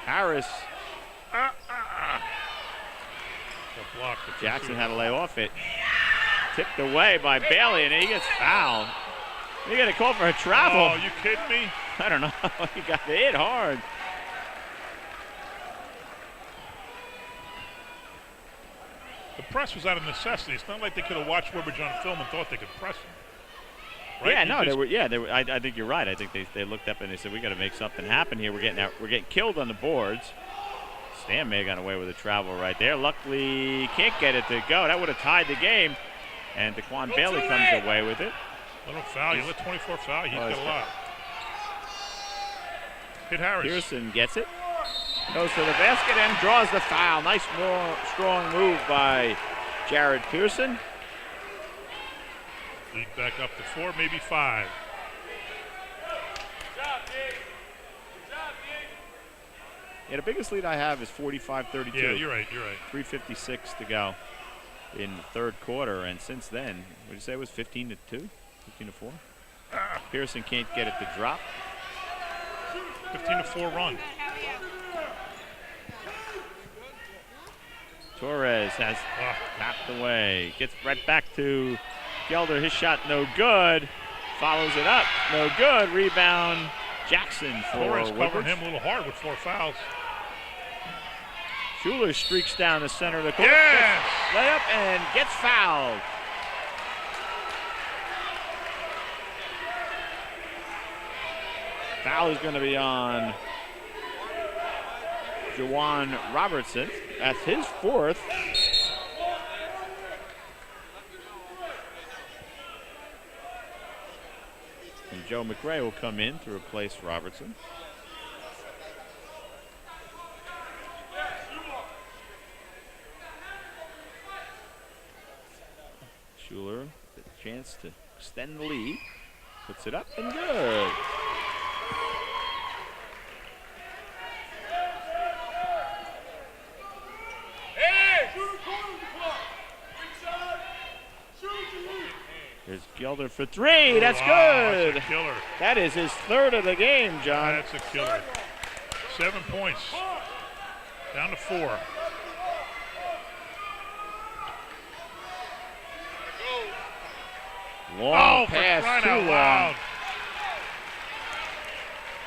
Speaker 1: Harris. Jackson had to lay off it. Tipped away by Bailey, and he gets fouled. You got a call for a travel.
Speaker 2: Oh, you kidding me?
Speaker 1: I don't know. He got hit hard.
Speaker 2: The press was out of necessity. It's not like they could have watched Woodbridge on film and thought they could press him. Right?
Speaker 1: Yeah, no, they were. Yeah, they were. I think you're right. I think they looked up and they said, we got to make something happen here. We're getting killed on the boards. Stam may have got away with a travel right there. Luckily, can't get it to go. That would have tied the game. And DeQuan Bailey comes away with it.
Speaker 2: Little foul. You let 24 foul. He's got a lot. Hit Harris.
Speaker 1: Pearson gets it. Goes to the basket and draws the foul. Nice, strong move by Jared Pearson.
Speaker 2: Lead back up to 4, maybe 5.
Speaker 1: Yeah, the biggest lead I have is 45-32.
Speaker 2: Yeah, you're right.
Speaker 1: 3:56 to go in the third quarter, and since then, what did you say it was 15-2? 15-4? Pearson can't get it to drop.
Speaker 2: 15-4 run.
Speaker 1: Torres has tapped away. Gets right back to Gelder. His shot no good. Follows it up. No good. Rebound Jackson for
Speaker 2: Torres covering
Speaker 1: Woodbridge.
Speaker 2: him a little hard with 4 fouls.
Speaker 1: Schuler streaks down the center of the court.
Speaker 2: Yes!
Speaker 1: Layup and gets fouled. Foul is going to be on Jawan Robertson. That's his 4th. And Joe McRae will come in to replace Robertson. Schuler, the chance to extend the lead. Puts it up and good. There's Gelder for 3. That's good.
Speaker 2: That's a killer.
Speaker 1: That is his 3rd of the game, John.
Speaker 2: That's a killer. 7 points. Down to 4.
Speaker 1: Long pass, too long.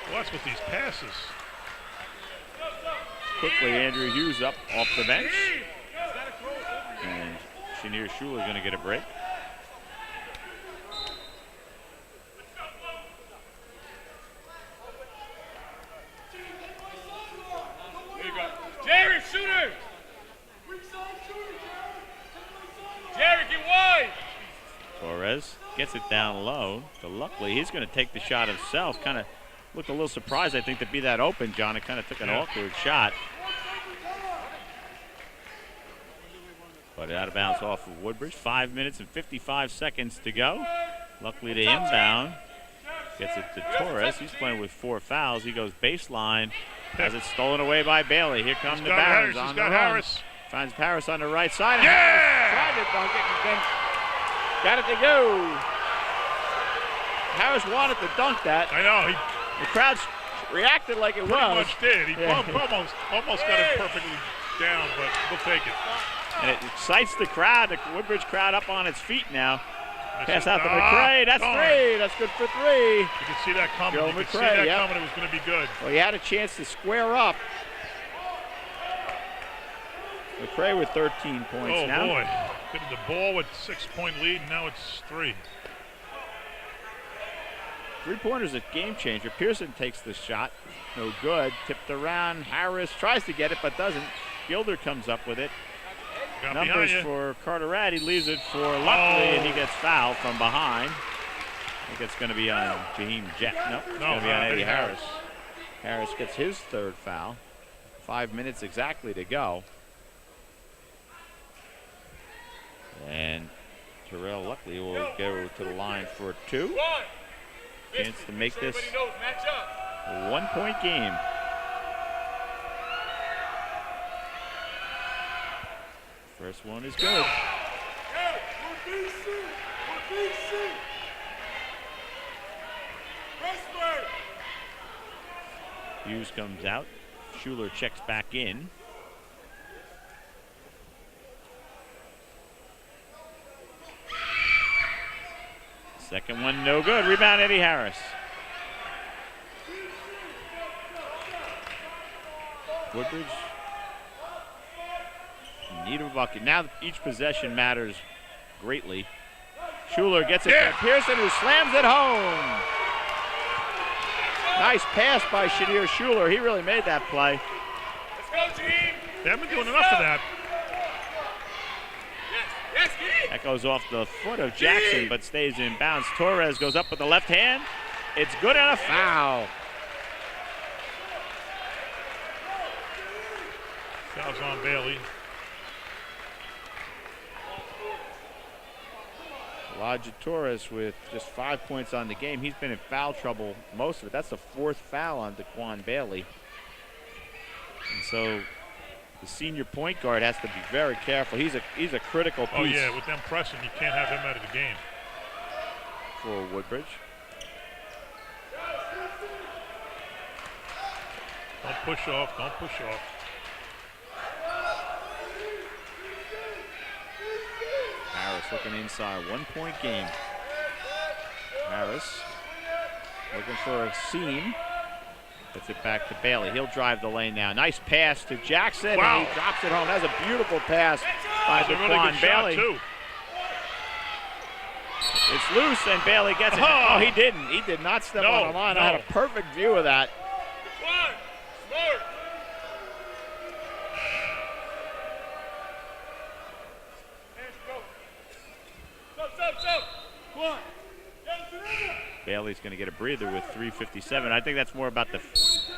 Speaker 2: Well, that's with these passes.
Speaker 1: Quickly, Andrew Hughes up off the bench. And Shanir Schuler is going to get a break.
Speaker 4: Jared, shooter! Jared, get wide!
Speaker 1: Torres gets it down low. So luckily, he's going to take the shot himself. Kind of looked a little surprised, I think, to be that open, John. It kind of took an awkward shot. But out of bounds off of Woodbridge. 5 minutes and 55 seconds to go. Luckily, the inbound gets it to Torres. He's playing with 4 fouls. He goes baseline. Has it stolen away by Bailey. Here come the Barons on the run. Finds Paris on the right side.
Speaker 2: Yeah!
Speaker 1: Tried it, but Got it to go. Harris wanted to dunk that.
Speaker 2: I know.
Speaker 1: The crowd reacted like it was.
Speaker 2: Pretty much did. He almost got it perfectly down, but we'll take it.
Speaker 1: And it excites the crowd, the Woodbridge crowd up on its feet now. Pass out to McCray. That's three. That's good for three.
Speaker 2: You can see that coming.
Speaker 1: Joe
Speaker 2: You
Speaker 1: McCray,
Speaker 2: could see that coming. It was going to be good.
Speaker 1: Well, he had a chance to square up. McCray with 13 points now.
Speaker 2: Oh, boy. Getting the ball with 6-point lead, and now it's 3.
Speaker 1: Three-pointer's a game changer. Pearson takes the shot. No good. Tipped around. Harris tries to get it, but doesn't. Gilder comes up with it. Numbers for Carteret. He leaves it for Luckley, and he gets fouled from behind. I think it's going to be on Jaheim Jet. Nope, it's going to be on Eddie Harris. Harris gets his third foul. 5 minutes exactly to go. And Terrell Luckley will go to the line for 2. Chance to make this a 1-point game. First one is good. Hughes comes out. Schuler checks back in. Second one, no good. Rebound, Eddie Harris. Woodbridge in need of a bucket. Now each possession matters greatly. Schuler gets it to Pearson, who slams it home. Nice pass by Shadir Schuler. He really made that play.
Speaker 4: Let's go, team.
Speaker 2: They haven't been doing enough of that.
Speaker 1: That goes off the foot of Jackson, but stays in bounds. Torres goes up with the left hand. It's good and a foul.
Speaker 2: Foul's on Bailey.
Speaker 1: Elijah Torres with just 5 points on the game. He's been in foul trouble most of it. That's the 4th foul on Daquan Bailey. And so the senior point guard has to be very careful. He's a critical piece.
Speaker 2: Oh yeah, with them pressing, you can't have him out of the game.
Speaker 1: For Woodbridge.
Speaker 2: Don't push off, don't push off.
Speaker 1: Harris looking inside, 1-point game. Harris looking for a seam. Gets it back to Bailey. He'll drive the lane now. Nice pass to Jackson.
Speaker 2: Wow.
Speaker 1: And he drops it home. That's a beautiful pass by
Speaker 2: Daquan
Speaker 1: Daquan Bailey.
Speaker 2: Too.
Speaker 1: It's loose and Bailey gets it. Oh, he didn't. He did not step on the line. I had a perfect view of that.
Speaker 4: Smart.
Speaker 1: Bailey's going to get a breather with 3:57. I think that's more about the,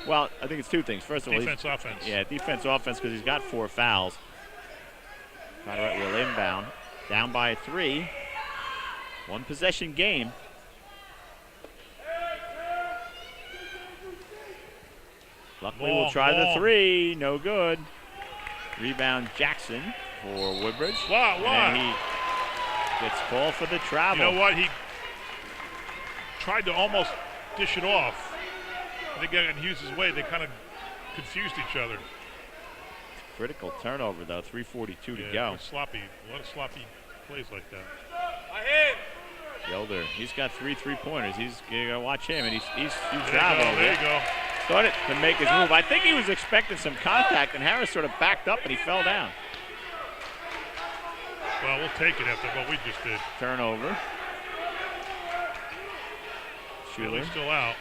Speaker 1: well, I think it's 2 things. First of all,
Speaker 2: defense, offense.
Speaker 1: Yeah, defense, offense, because he's got 4 fouls. Carteret will inbound. Down by 3. 1 possession game. Luckily, we'll try the 3. No good. Rebound Jackson for Woodbridge.
Speaker 2: Wow.
Speaker 1: And he gets called for the travel.
Speaker 2: You know what? He tried to almost dish it off. I think in Hughes' way, they kind of confused each other.
Speaker 1: Critical turnover, though. 3:42 to go.
Speaker 2: A lot of sloppy plays like that.
Speaker 1: Gilder, he's got 3 3-pointers. You gotta watch him, and he's
Speaker 2: traveling. There you go.
Speaker 1: Started to make his move. I think he was expecting some contact, and Harris sort of backed up, and he fell down.
Speaker 2: Well, we'll take it after what we just did.
Speaker 1: Turnover. Schuler
Speaker 2: still out.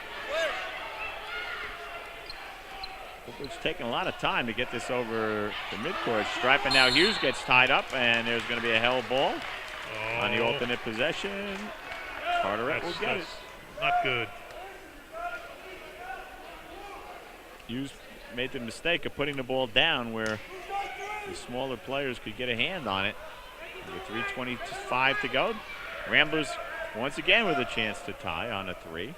Speaker 1: It's taking a lot of time to get this over the midcourt stripe, and now Hughes gets tied up, and there's going to be a held ball on the alternate possession. Carteret will get it.
Speaker 2: Not good.
Speaker 1: Hughes made the mistake of putting the ball down where the smaller players could get a hand on it. With 3:25 to go, Ramblers once again with a chance to tie on a 3.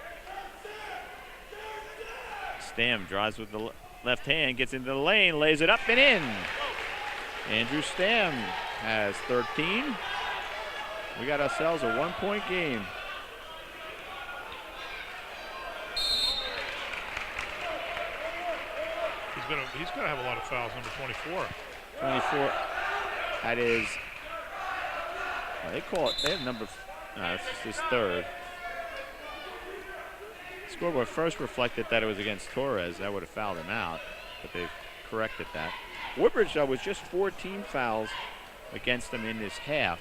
Speaker 1: Stam drives with the left hand, gets into the lane, lays it up and in. Andrew Stam has 13. We got ourselves a 1-point game.
Speaker 2: He's gonna have a lot of fouls, number 24.
Speaker 1: 24. That is, they call it, they have number, no, it's his third. Scoreboard first reflected that it was against Torres. That would have fouled him out, but they've corrected that. Woodbridge, though, was just 14 fouls against them in this half.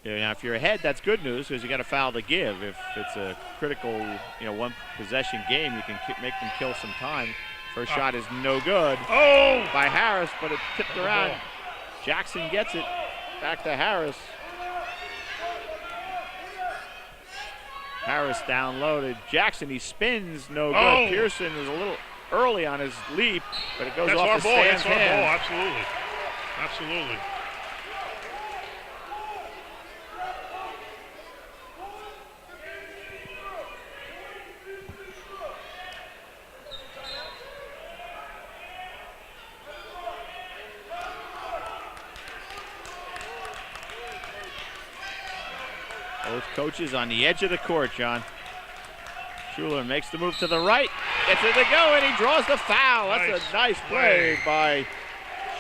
Speaker 1: Now, if you're ahead, that's good news because you got a foul to give. If it's a critical, one possession game, you can make them kill some time. First shot is no good by Harris, but it tipped around. Jackson gets it back to Harris. Harris down low to Jackson. He spins, no good. Pearson is a little early on his leap, but it goes off the Stan's hand.
Speaker 2: That's our ball, absolutely. Absolutely.
Speaker 1: Both coaches on the edge of the court, John. Schuler makes the move to the right, gets it to go, and he draws the foul. That's a nice play by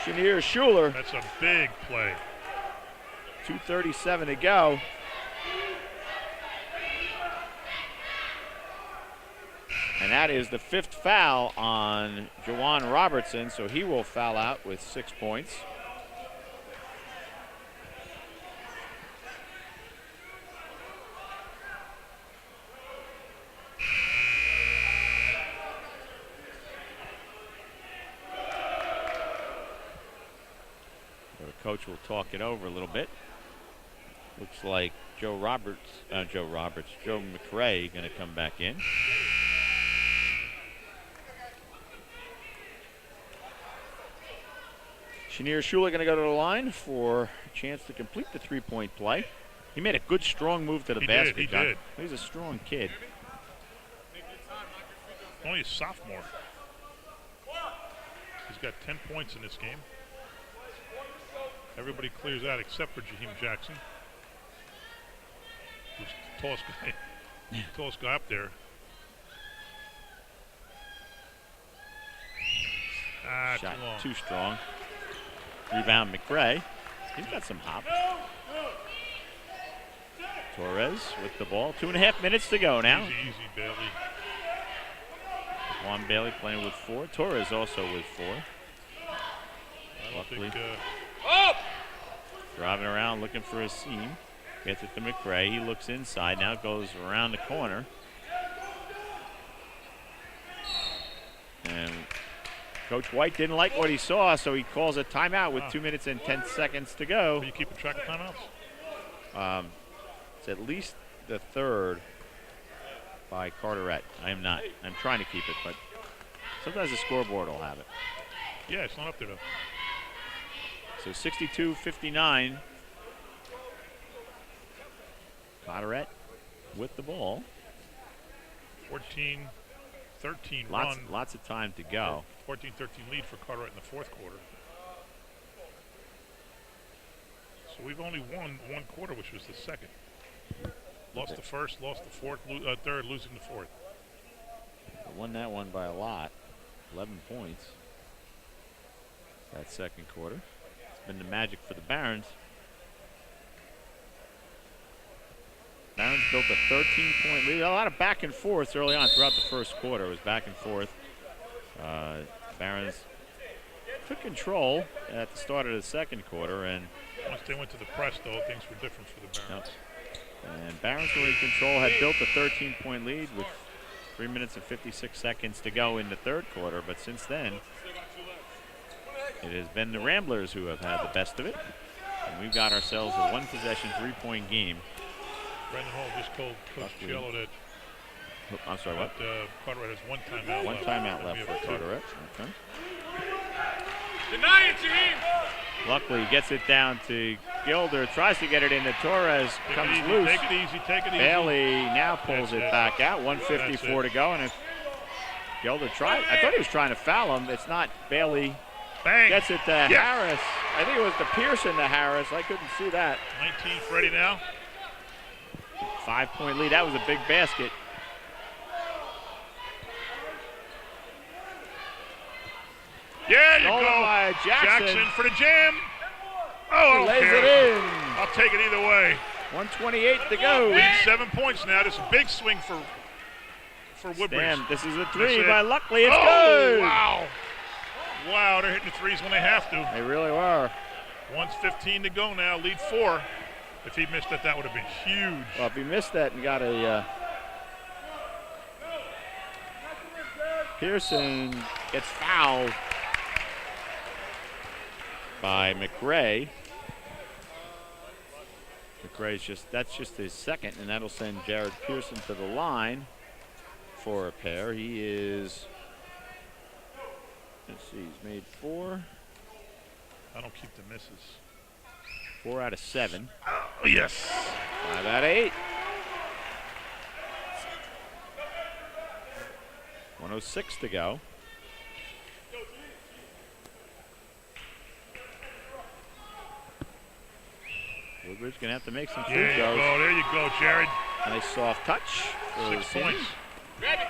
Speaker 1: Chenier Schuler.
Speaker 2: That's a big play.
Speaker 1: 2:37 to go. And that is the 5th foul on Jawan Robertson, so he will foul out with 6 points. Coach will talk it over a little bit. Looks like Joe McRae going to come back in. Chenier Schuler going to go to the line for a chance to complete the 3-point play. He made a good, strong move to the basket.
Speaker 2: He did.
Speaker 1: He's a strong kid.
Speaker 2: Only a sophomore. He's got 10 points in this game. Everybody clears out except for Jaheim Jackson, who's the tallest guy up there.
Speaker 1: Shot too strong. Rebound McRae. He's got some hop. Torres with the ball. 2.5 minutes to go now.
Speaker 2: Easy, Bailey.
Speaker 1: Juan Bailey playing with 4. Torres also with 4. Luckily. Driving around looking for a seam. Gets it to McRae. He looks inside. Now goes around the corner. And Coach White didn't like what he saw, so he calls a timeout with 2 minutes and 10 seconds to go.
Speaker 2: Are you keeping track of timeouts?
Speaker 1: It's at least the 3rd by Carteret. I am not. I'm trying to keep it, but sometimes the scoreboard will have it.
Speaker 2: Yeah, it's not up there, though.
Speaker 1: So 62-59. Carteret with the ball.
Speaker 2: 14-13
Speaker 1: run.
Speaker 2: run.
Speaker 1: Lots of time to go.
Speaker 2: 14-13 lead for Carteret in the 4th quarter. So we've only won 1 quarter, which was the 2nd. Lost the 1st, lost the 3rd, losing the 4th.
Speaker 1: Won that one by a lot. 11 points. That 2nd quarter. It's been the magic for the Barons. Barons built a 13-point lead. A lot of back and forth early on throughout the 1st quarter. It was back and forth. Barons took control at the start of the 2nd quarter, and
Speaker 2: once they went to the press, though, things were different for the Barons.
Speaker 1: And Barons were in control, had built a 13-point lead with 3 minutes and 56 seconds to go in the 3rd quarter, but since then, it has been the Ramblers who have had the best of it. And we've got ourselves a 1-possession, 3-point game.
Speaker 2: Brandon Hall just told Coach Cielo that
Speaker 1: I'm sorry, what?
Speaker 2: Carteret has 1 timeout left.
Speaker 1: 1 timeout left for Carteret. Okay.
Speaker 4: Deny it, Jaheim.
Speaker 1: Luckily, gets it down to Gilder. Tries to get it into Torres. Comes loose.
Speaker 2: Take it easy. Take it easy.
Speaker 1: Bailey now pulls it back out. 1:54 to go. And if Gilder tried, I thought he was trying to foul him. It's not Bailey.
Speaker 2: Bang.
Speaker 1: Gets it to Harris. I think it was to Pearson to Harris. I couldn't see that.
Speaker 2: 19 Freddie now.
Speaker 1: 5-point lead. That was a big basket.
Speaker 2: Yeah, you
Speaker 1: Stolen
Speaker 2: go.
Speaker 1: by Jackson.
Speaker 2: For the jam. Oh,
Speaker 1: Lays
Speaker 2: okay.
Speaker 1: it in.
Speaker 2: I'll take it either way.
Speaker 1: 1:28 to go.
Speaker 2: Lead 7 points now. This is a big swing for Woodbridge.
Speaker 1: Damn, this is a three by Luckily. It's
Speaker 2: good.
Speaker 1: good.
Speaker 2: Wow. Wow, they're hitting the threes when they have to.
Speaker 1: They really were.
Speaker 2: 1:15 to go now. Lead 4. If he missed that, that would have been huge.
Speaker 1: Well, if he missed that and got a Pearson gets fouled by McRae. That's just his second, and that'll send Jared Pearson to the line for a pair. He is, let's see, he's made 4.
Speaker 2: I don't keep the misses.
Speaker 1: 4 out of 7.
Speaker 2: Oh, yes.
Speaker 1: 5 out of 8. 1:06 to go. Woodbridge gonna have to make some free throws.
Speaker 2: There you go, Jared.
Speaker 1: Nice soft touch.
Speaker 2: 6 points.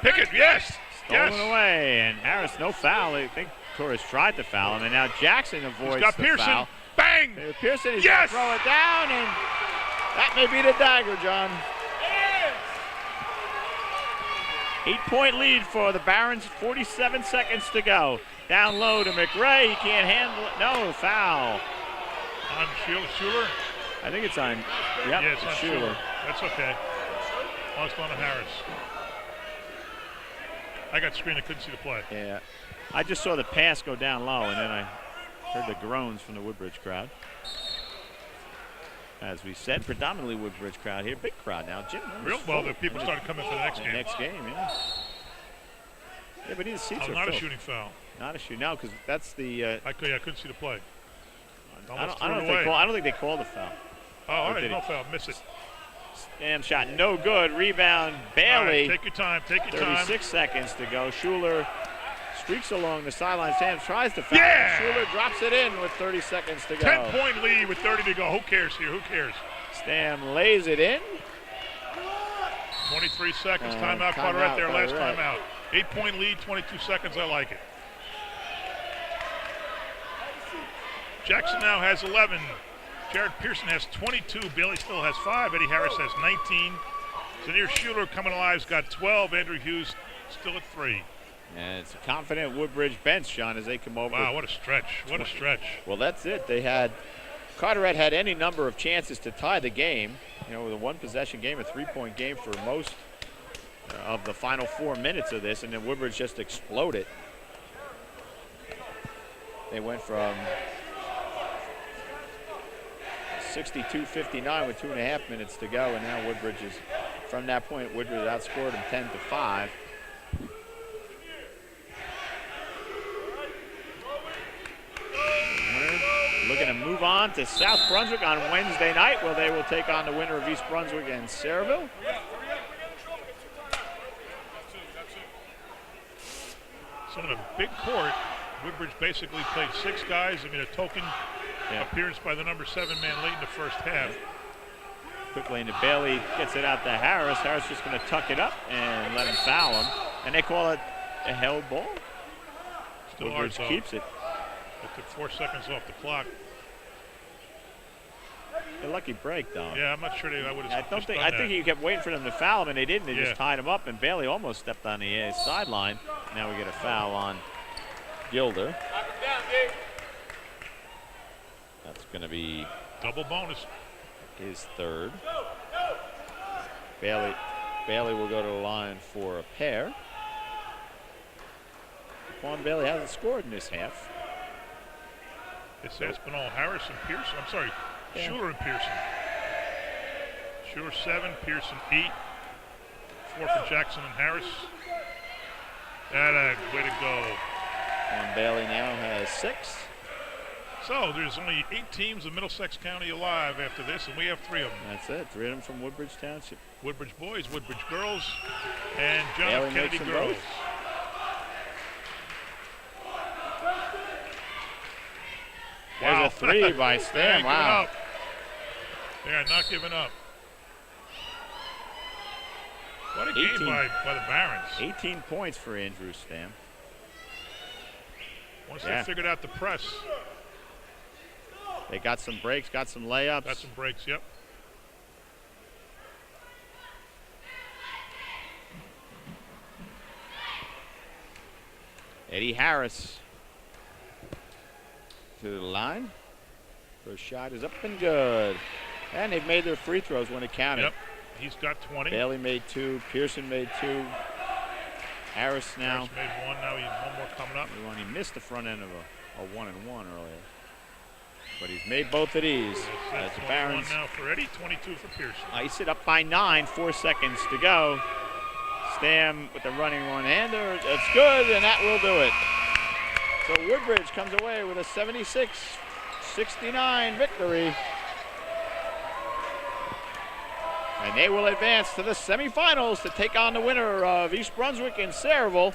Speaker 2: Pickett, yes.
Speaker 1: Stolen away, and Harris, no foul. I think Torres tried to foul him, and now Jackson avoids
Speaker 2: He's got
Speaker 1: the
Speaker 2: Pearson.
Speaker 1: foul.
Speaker 2: Bang!
Speaker 1: Pearson is gonna throw it down, and that may be the dagger, John. 8-point lead for the Barons, 47 seconds to go. Down low to McRae, he can't handle it. No, foul.
Speaker 2: On Schuler?
Speaker 1: I think it's on,
Speaker 2: Yeah, it's on Schuler. That's okay. Lost on to Harris. I got screened, I couldn't see the play.
Speaker 1: Yeah, I just saw the pass go down low, and then I heard the groans from the Woodbridge crowd. As we said, predominantly Woodbridge crowd here. Big crowd now. Jim.
Speaker 2: Real well, the people started coming for the next game.
Speaker 1: Next game, yeah. Yeah, but these seats are
Speaker 2: not
Speaker 1: filled.
Speaker 2: a shooting foul.
Speaker 1: Not a shooting. No, because that's the.
Speaker 2: I couldn't see the play.
Speaker 1: I don't think they called a foul.
Speaker 2: Oh, all right, no foul. Miss it.
Speaker 1: Damn shot, no good. Rebound, Bailey.
Speaker 2: Right, take your time.
Speaker 1: 36 seconds to go. Schuler streaks along the sideline. Sam tries to foul.
Speaker 2: Yeah!
Speaker 1: Schuler drops it in with 30 seconds to go.
Speaker 2: 10-point lead with 30 to go. Who cares here? Who cares?
Speaker 1: Stam lays it in.
Speaker 2: 23 seconds. Timeout, Carteret there. Last timeout. 8-point lead, 22 seconds. I like it. Jackson now has 11. Jared Pearson has 22. Bailey still has 5. Eddie Harris has 19. Zanir Schuler coming alive's got 12. Andrew Hughes still at 3.
Speaker 1: And it's a confident Woodbridge bench, Sean, as they come over.
Speaker 2: Wow, what a stretch. What a stretch.
Speaker 1: Well, that's it. Carteret had any number of chances to tie the game. You know, with a one-possession game, a 3-point game for most of the final 4 minutes of this, and then Woodbridge just exploded. They went from 62-59 with 2.5 minutes to go, and now Woodbridge is, from that point, Woodbridge outscored them 10-5. Looking to move on to South Brunswick on Wednesday night, where they will take on the winner of East Brunswick and Sayreville.
Speaker 2: So in a big court, Woodbridge basically played 6 guys. I mean, a token appearance by the number 7 man late in the first half.
Speaker 1: Quickly into Bailey, gets it out to Harris. Harris just going to tuck it up and let him foul him. And they call it a held ball.
Speaker 2: Still
Speaker 1: Woodbridge keeps it.
Speaker 2: It took 4 seconds off the clock.
Speaker 1: A lucky break, though.
Speaker 2: Yeah, I'm not sure I would have.
Speaker 1: I think he kept waiting for them to foul him, and they didn't. They just tied him up, and Bailey almost stepped on the sideline. Now we get a foul on Gilder. That's going to be
Speaker 2: double bonus.
Speaker 1: His 3rd. Bailey will go to the line for a pair. Quan Bailey hasn't scored in this half.
Speaker 2: It's Espinal, Harris, and Pearson. I'm sorry, Schuler and Pearson. Schuler 7, Pearson 8. 4 for Jackson and Harris. Way to go.
Speaker 1: And Bailey now has 6.
Speaker 2: So there's only 8 teams in Middlesex County alive after this, and we have 3 of them.
Speaker 1: That's it. 3 of them from Woodbridge Township.
Speaker 2: Woodbridge Boys, Woodbridge Girls, and John
Speaker 1: Bailey
Speaker 2: F. Kennedy
Speaker 1: makes them
Speaker 2: Girls.
Speaker 1: both. There's
Speaker 2: Wow.
Speaker 1: a three by
Speaker 2: They
Speaker 1: Stam.
Speaker 2: ain't
Speaker 1: Wow.
Speaker 2: giving up. They are not giving up. What a game by the Barons.
Speaker 1: 18 points for Andrew Stam.
Speaker 2: Once they figured out the press.
Speaker 1: They got some breaks, got some layups.
Speaker 2: Got some breaks, yep.
Speaker 1: Eddie Harris to the line. First shot is up and good. And they've made their free throws when it counted.
Speaker 2: Yep, he's got 20.
Speaker 1: Bailey made 2, Pearson made 2. Harris now.
Speaker 2: Harris made 1, now he has 1 more coming up.
Speaker 1: He missed the front end of a 1-and-1 earlier. But he's made both of these. As the Barons
Speaker 2: now for Eddie, 22 for Pearson.
Speaker 1: ice it up by 9, 4 seconds to go. Stam with the running one-hander. That's good, and that will do it. So Woodbridge comes away with a 76-69 victory. And they will advance to the semifinals to take on the winner of East Brunswick and Sayreville.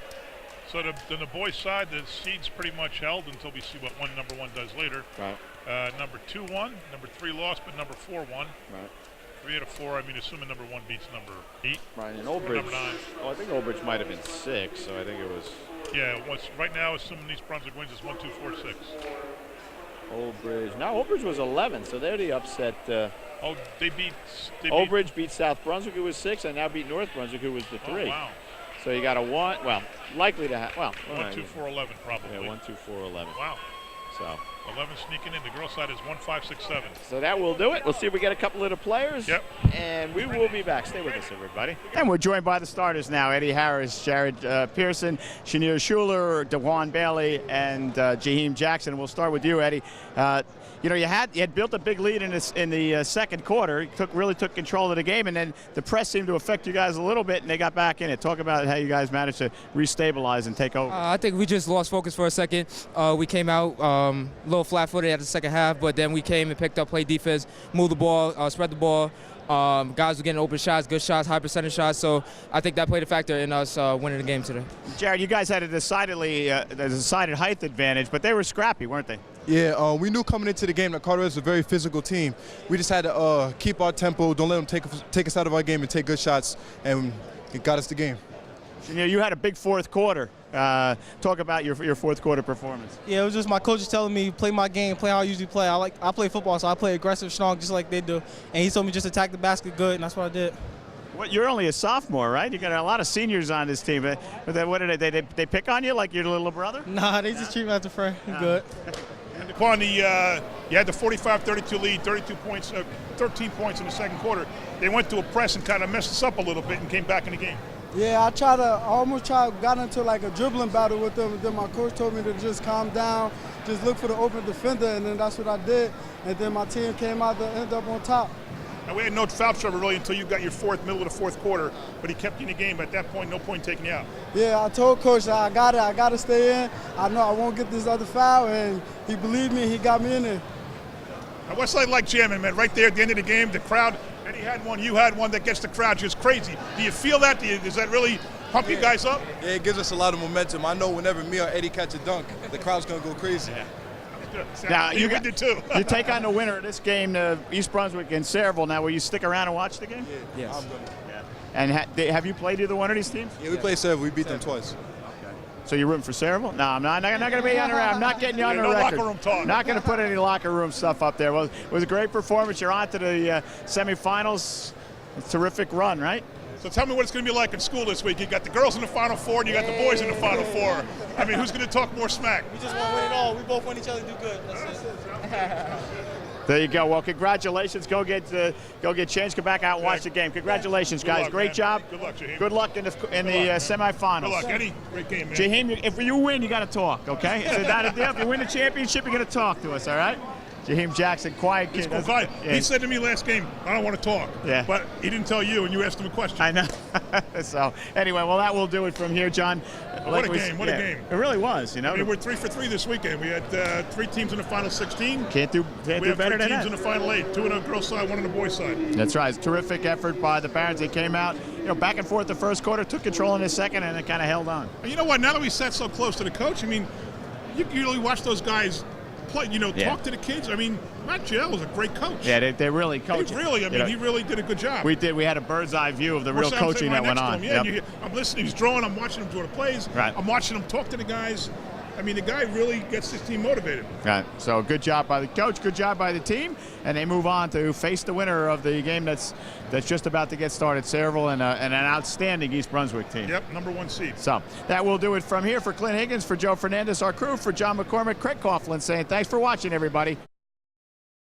Speaker 2: So on the boys' side, the seed's pretty much held until we see what number one does later.
Speaker 1: Right.
Speaker 2: Number 2 won, number 3 lost, but number 4 won.
Speaker 1: Right.
Speaker 2: 3 out of 4. I mean, assuming number 1 beats number 8.
Speaker 1: Right, and Old Bridge.
Speaker 2: Number 9.
Speaker 1: Well, I think Old Bridge might have been 6, so I think it was.
Speaker 2: Yeah, right now, assuming East Brunswick wins, it's 1, 2, 4, 6.
Speaker 1: Old Bridge. No, Old Bridge was 11, so they're the upset.
Speaker 2: They beat.
Speaker 1: Old Bridge beat South Brunswick, who was 6, and now beat North Brunswick, who was the 3.
Speaker 2: Oh, wow.
Speaker 1: So you got a 1. Well, likely to have. Well,
Speaker 2: 1, 2, 4, 11, probably.
Speaker 1: Yeah, 1, 2, 4, 11.
Speaker 2: Wow.
Speaker 1: So
Speaker 2: 11 sneaking in. The girls' side is 1, 5, 6, 7.
Speaker 1: So that will do it. We'll see if we get a couple of the players.
Speaker 2: Yep.
Speaker 1: And we will be back. Stay with us, everybody. And we're joined by the starters now: Eddie Harris, Jared Pearson, Shanier Schuler, DeJuan Bailey, and Jaheim Jackson. We'll start with you, Eddie. You had built a big lead in the second quarter. You really took control of the game, and then the press seemed to affect you guys a little bit, and they got back in it. Talk about how you guys managed to restabilize and take over.
Speaker 12: I think we just lost focus for a second. We came out a little flat-footed at the second half, but then we came and picked up, played defense, moved the ball, spread the ball. Guys were getting open shots, good shots, high percentage shots. So I think that played a factor in us winning the game today.
Speaker 1: Jared, you guys had a decided height advantage, but they were scrappy, weren't they?
Speaker 13: Yeah, we knew coming into the game that Carteret is a very physical team. We just had to keep our tempo, don't let them take us out of our game and take good shots, and it got us the game.
Speaker 1: You had a big fourth quarter. Talk about your fourth quarter performance.
Speaker 14: Yeah, it was just my coach telling me play my game, play how I usually play. I play football, so I play aggressive, strong, just like they do. And he told me just attack the basket good, and that's what I did.
Speaker 1: What, you're only a sophomore, right? You got a lot of seniors on this team. But what did they pick on you like your little brother?
Speaker 14: Nah, they just treat me as a friend. Good.
Speaker 2: And upon you had the 45-32 lead, 32 points, 13 points in the second quarter. They went to a press and kind of messed us up a little bit and came back in the game.
Speaker 15: Yeah, I got into like a dribbling battle with them, and then my coach told me to just calm down, just look for the open defender, and then that's what I did. And then my team came out to end up on top.
Speaker 2: Now, we had no foul trouble really until you got your middle of the fourth quarter, but he kept you in the game. At that point, no point taking you out.
Speaker 15: Yeah, I told coach that I got to stay in. I know I won't get this other foul, and he believed me. He got me in there.
Speaker 2: Now, what's it like jamming, man? Right there at the end of the game, the crowd. Eddie had one, you had one that gets the crowd just crazy. Do you feel that? Does that really pump you guys up?
Speaker 13: Yeah, it gives us a lot of momentum. I know whenever me or Eddie catch a dunk, the crowd's going to go crazy.
Speaker 2: Yeah.
Speaker 1: Now you
Speaker 2: did too.
Speaker 1: You take on the winner of this game, East Brunswick and Sayreville. Now, will you stick around and watch the game?
Speaker 13: Yeah.
Speaker 14: Yes.
Speaker 1: And have you played either one of these teams?
Speaker 13: Yeah, we played Sayreville. We beat them twice.
Speaker 1: So you're rooting for Sayreville? No, I'm not going to be on the record. I'm not getting you on the
Speaker 2: no
Speaker 1: record.
Speaker 2: locker room talk.
Speaker 1: Not going to put any locker room stuff up there. Well, it was a great performance. You're on to the semifinals. It's a terrific run, right?
Speaker 2: So tell me what it's going to be like in school this week. You got the girls in the Final Four and you got the boys in the Final Four. I mean, who's going to talk more smack?
Speaker 14: We just want to win it all. We both want each other to do good. That's it.
Speaker 1: There you go. Well, congratulations. Go get changed. Come back out and watch the game. Congratulations, guys.
Speaker 2: Luck,
Speaker 1: Great
Speaker 2: man.
Speaker 1: job.
Speaker 2: Good luck, Jaheim.
Speaker 1: Good luck in the semifinals.
Speaker 2: Good luck, Eddie. Great game, man.
Speaker 1: Jaheim, if you win, you got to talk, okay? Is that a deal? If you win the championship, you're going to talk to us, all right? Jaheim Jackson, quiet kid.
Speaker 2: He's quiet.
Speaker 1: Yeah.
Speaker 2: He said to me last game, I don't want to talk.
Speaker 1: Yeah.
Speaker 2: But he didn't tell you, and you asked him a question.
Speaker 1: I know. So, anyway, well, that will do it from here, John.
Speaker 2: What a game.
Speaker 1: It really was, you know.
Speaker 2: I mean, we're 3 for 3 this weekend. We had 3 teams in the Final 16.
Speaker 1: Can't do better than that.
Speaker 2: 3 teams in the Final 8, 2 on the girls' side, 1 on the boys' side.
Speaker 1: That's right. It's a terrific effort by the Barons. They came out, back and forth the first quarter, took control in the second, and it kind of held on.
Speaker 2: And you know what? Now that we sat so close to the coach, I mean, you really watch those guys play. Talk to the kids. I mean, Matt Gill is a great coach.
Speaker 1: Yeah, they really coach.
Speaker 2: He really did a good job.
Speaker 1: We had a bird's eye view of the real coaching that went on.
Speaker 2: Yeah, I'm listening. He's drawing. I'm watching him draw the plays.
Speaker 1: Right.
Speaker 2: I'm watching him talk to the guys. I mean, the guy really gets his team motivated.
Speaker 1: Right. So good job by the coach, good job by the team, and they move on to face the winner of the game that's just about to get started, Sayreville, and an outstanding East Brunswick team.
Speaker 2: Yep, #1 seed.
Speaker 1: So that will do it from here for Clint Higgins, for Joe Fernandez, our crew, for John McCormick, Craig Coughlin saying thanks for watching, everybody.